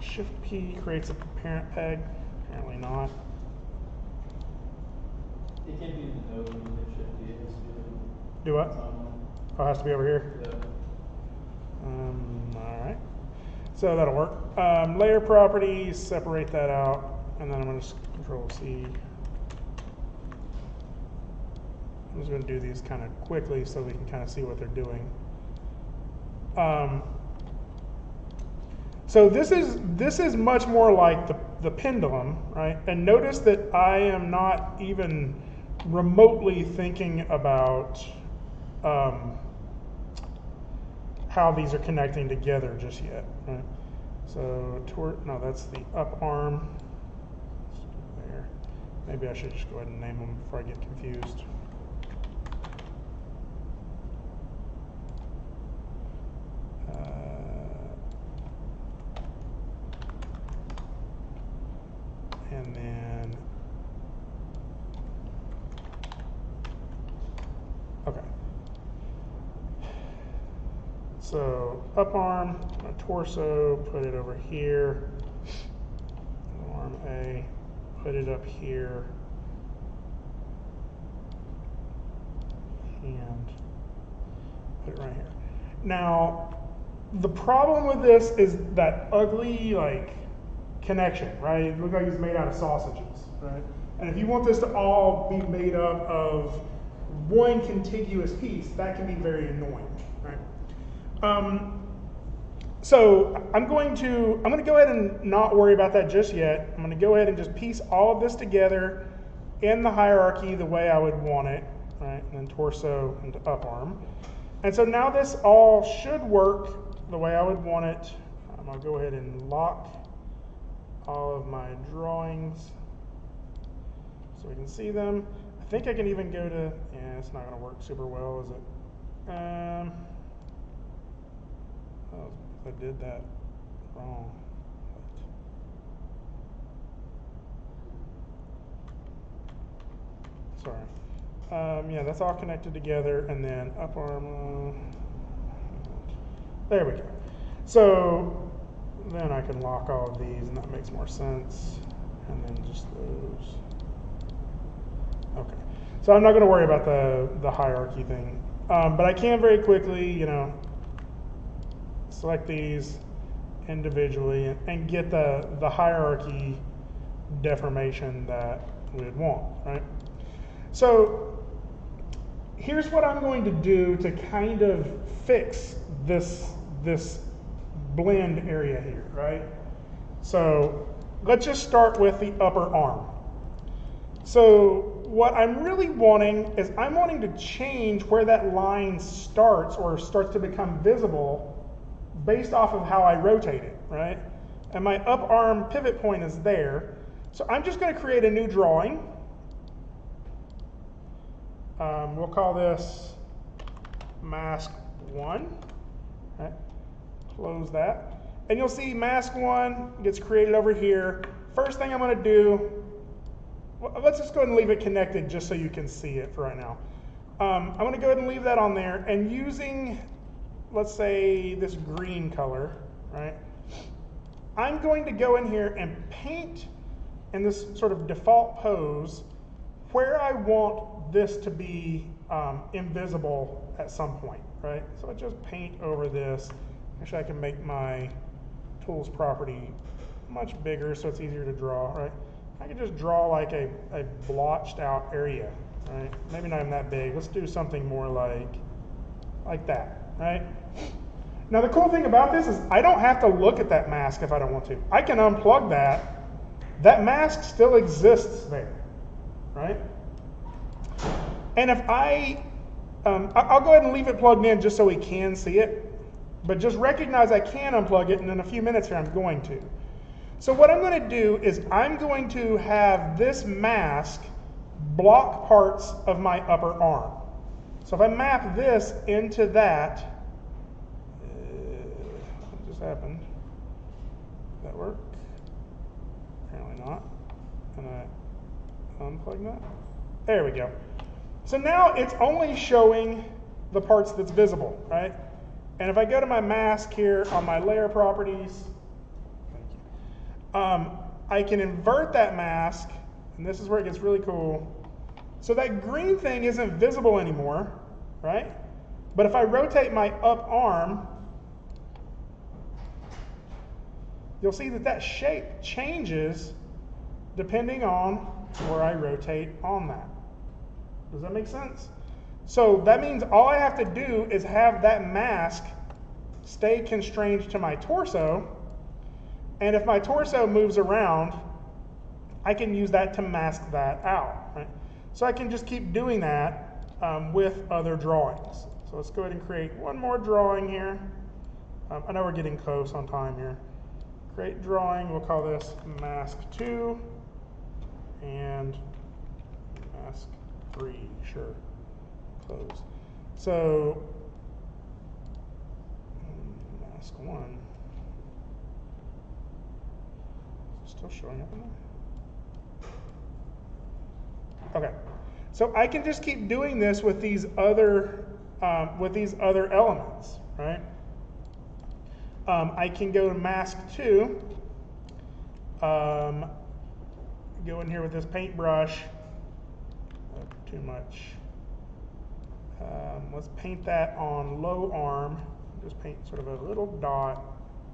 Shift P creates a parent peg. Apparently not. It can't be in the node when you hit Shift D. It has to be like Do what? timeline. Oh, it has to be over here. Yeah. All right. So that'll work. Layer properties, separate that out, and then I'm going to Control C. I'm just going to do these kind of quickly so we can kind of see what they're doing. So this is much more like the pendulum, right? And notice that I am not even remotely thinking about how these are connecting together just yet, right? So no, that's the up arm. There. Maybe I should just go ahead and name them before I get confused. And then, okay. So up arm, my torso, put it over here. Arm A, put it up here. And put it right here. Now, the problem with this is that ugly, like, connection, right? It looks like it's made out of sausages, right? And if you want this to all be made up of one contiguous piece, that can be very annoying, right? So I'm going to go ahead and not worry about that just yet. I'm going to go ahead and just piece all of this together in the hierarchy the way I would want it, right? And then torso into up arm. And so now this all should work the way I would want it. I'll go ahead and lock all of my drawings so we can see them. I think I can even go to, yeah, it's not going to work super well, is it? Oh, I did that wrong. Sorry. Yeah, that's all connected together, and then up arm. There we go. So then I can lock all of these, and that makes more sense. And then just those. Okay. So I'm not going to worry about the hierarchy thing, but I can very quickly, select these individually and get the hierarchy deformation that we'd want, right? So here's what I'm going to do to kind of fix this blend area here, right? So let's just start with the upper arm. So what I'm really wanting is I'm wanting to change where that line starts or starts to become visible based off of how I rotate it, right? And my up arm pivot point is there. So I'm just going to create a new drawing. We'll call this mask 1. Right? Close that. And you'll see mask 1 gets created over here. First thing I'm going to do, well, let's just go ahead and leave it connected just so you can see it for right now. I'm going to go ahead and leave that on there, and using, let's say, this green color, right? I'm going to go in here and paint in this sort of default pose where I want this to be invisible at some point, right? So I just paint over this. Actually, I can make my tools property much bigger so it's easier to draw, right? I can just draw like a blotched out area, right? Maybe not even that big. Let's do something more like that, right? Now the cool thing about this is I don't have to look at that mask if I don't want to. I can unplug that. That mask still exists there, right? And if I'll go ahead and leave it plugged in just so we can see it, but just recognize I can unplug it, and in a few minutes here I'm going to. So what I'm going to do is I'm going to have this mask block parts of my upper arm. So if I map this into that, what just happened? Did that work? Apparently not. Can I unplug that? There we go. So now it's only showing the parts that's visible, right? And if I go to my mask here on my layer properties, I can invert that mask, and this is where it gets really cool. So that green thing isn't visible anymore, right? But if I rotate my up arm, you'll see that that shape changes depending on where I rotate on that. Does that make sense? So that means all I have to do is have that mask stay constrained to my torso, and if my torso moves around, I can use that to mask that out, right? So I can just keep doing that with other drawings. So let's go ahead and create one more drawing here. I know we're getting close on time here. Create drawing, we'll call this mask 2 and mask 3, sure, close. So mask 1, still showing up in there? Okay, so I can just keep doing this with these other elements, right? I can go to mask 2, go in here with this paintbrush, too much. Let's paint that on low arm, just paint sort of a little dot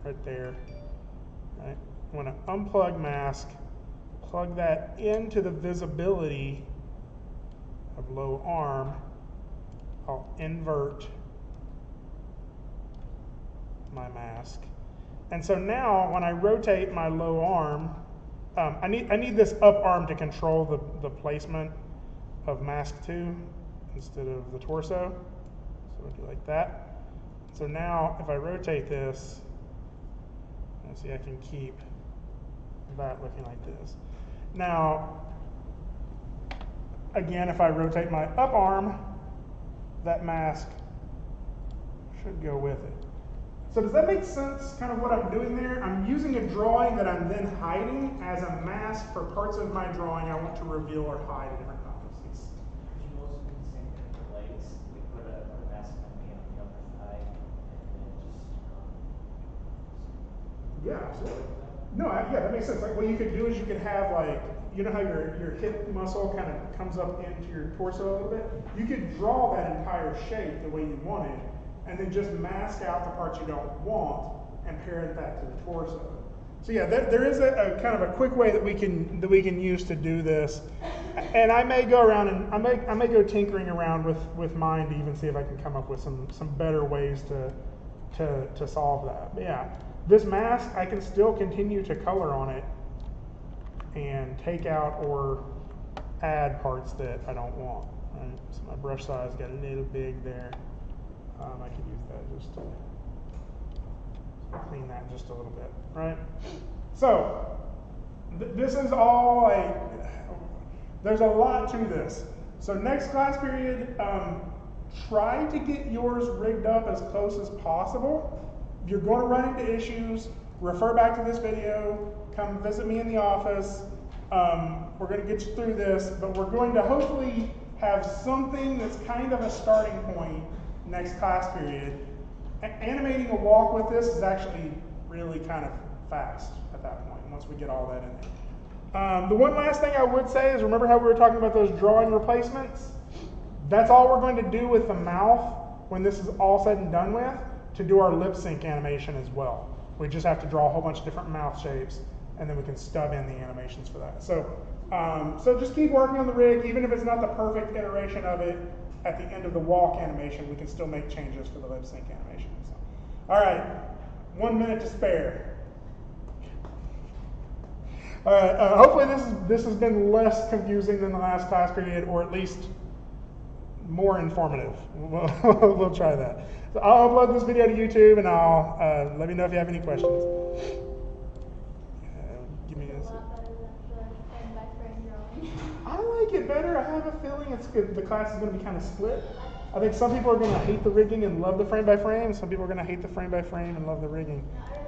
right there, right? I'm gonna unplug mask, plug that into the visibility of low arm. I'll invert my mask. And so now when I rotate my low arm, I need this up arm to control the placement of mask 2 instead of the torso. So I'll do like that. So now if I rotate this, see I can keep that looking like this. Now, again, if I rotate my up arm, that mask should go with it. So does that make sense, kind of what I'm doing there? I'm using a drawing that I'm then hiding as a mask for parts of my drawing I want to reveal or hide in different contexts. Could you also do the same thing for legs? We put a mask on the upper thigh and then just Yeah, absolutely. No, yeah, that makes sense. Like what you could do is you could have like, you know how your hip muscle kind of comes up into your torso a little bit? You could draw that entire shape the way you wanted, and then just mask out the parts you don't want and parent that to the torso. So yeah, there is a kind of a quick way that we can use to do this. And I may go around and I may go tinkering around with mine to even see if I can come up with some better ways to solve that. But yeah, this mask I can still continue to color on it and take out or add parts that I don't want. Right? So my brush size got a little big there. I could use that just to clean that just a little bit, right? So this is all there's a lot to this. So next class period, try to get yours rigged up as close as possible. if you're going to run into issues, refer back to this video, come visit me in the office. We're going to get you through this, but we're going to hopefully have something that's kind of a starting point next class period. Animating a walk with this is actually really kind of fast at that point, once we get all that in there. The one last thing I would say is, remember how we were talking about those drawing replacements? That's all we're going to do with the mouth when this is all said and done with, to do our lip sync animation as well. We just have to draw a whole bunch of different mouth shapes, and then we can stub in the animations for that. So, so just keep working on the rig, even if it's not the perfect iteration of it. At the end of the walk animation, we can still make changes for the lip sync animation. So, all right, 1 minute to spare. All right, hopefully this has been less confusing than the last class period, or at least more informative. We'll try that. So I'll upload this video to YouTube, and I'll let me know if you have any questions. Give me It's a lot better than the frame by frame drawing. I like it better. I have a feeling it's good. The class is going to be kind of split. I think some people are going to hate the rigging and love the frame by frame. Some people are going to hate the frame by frame and love the rigging. No, I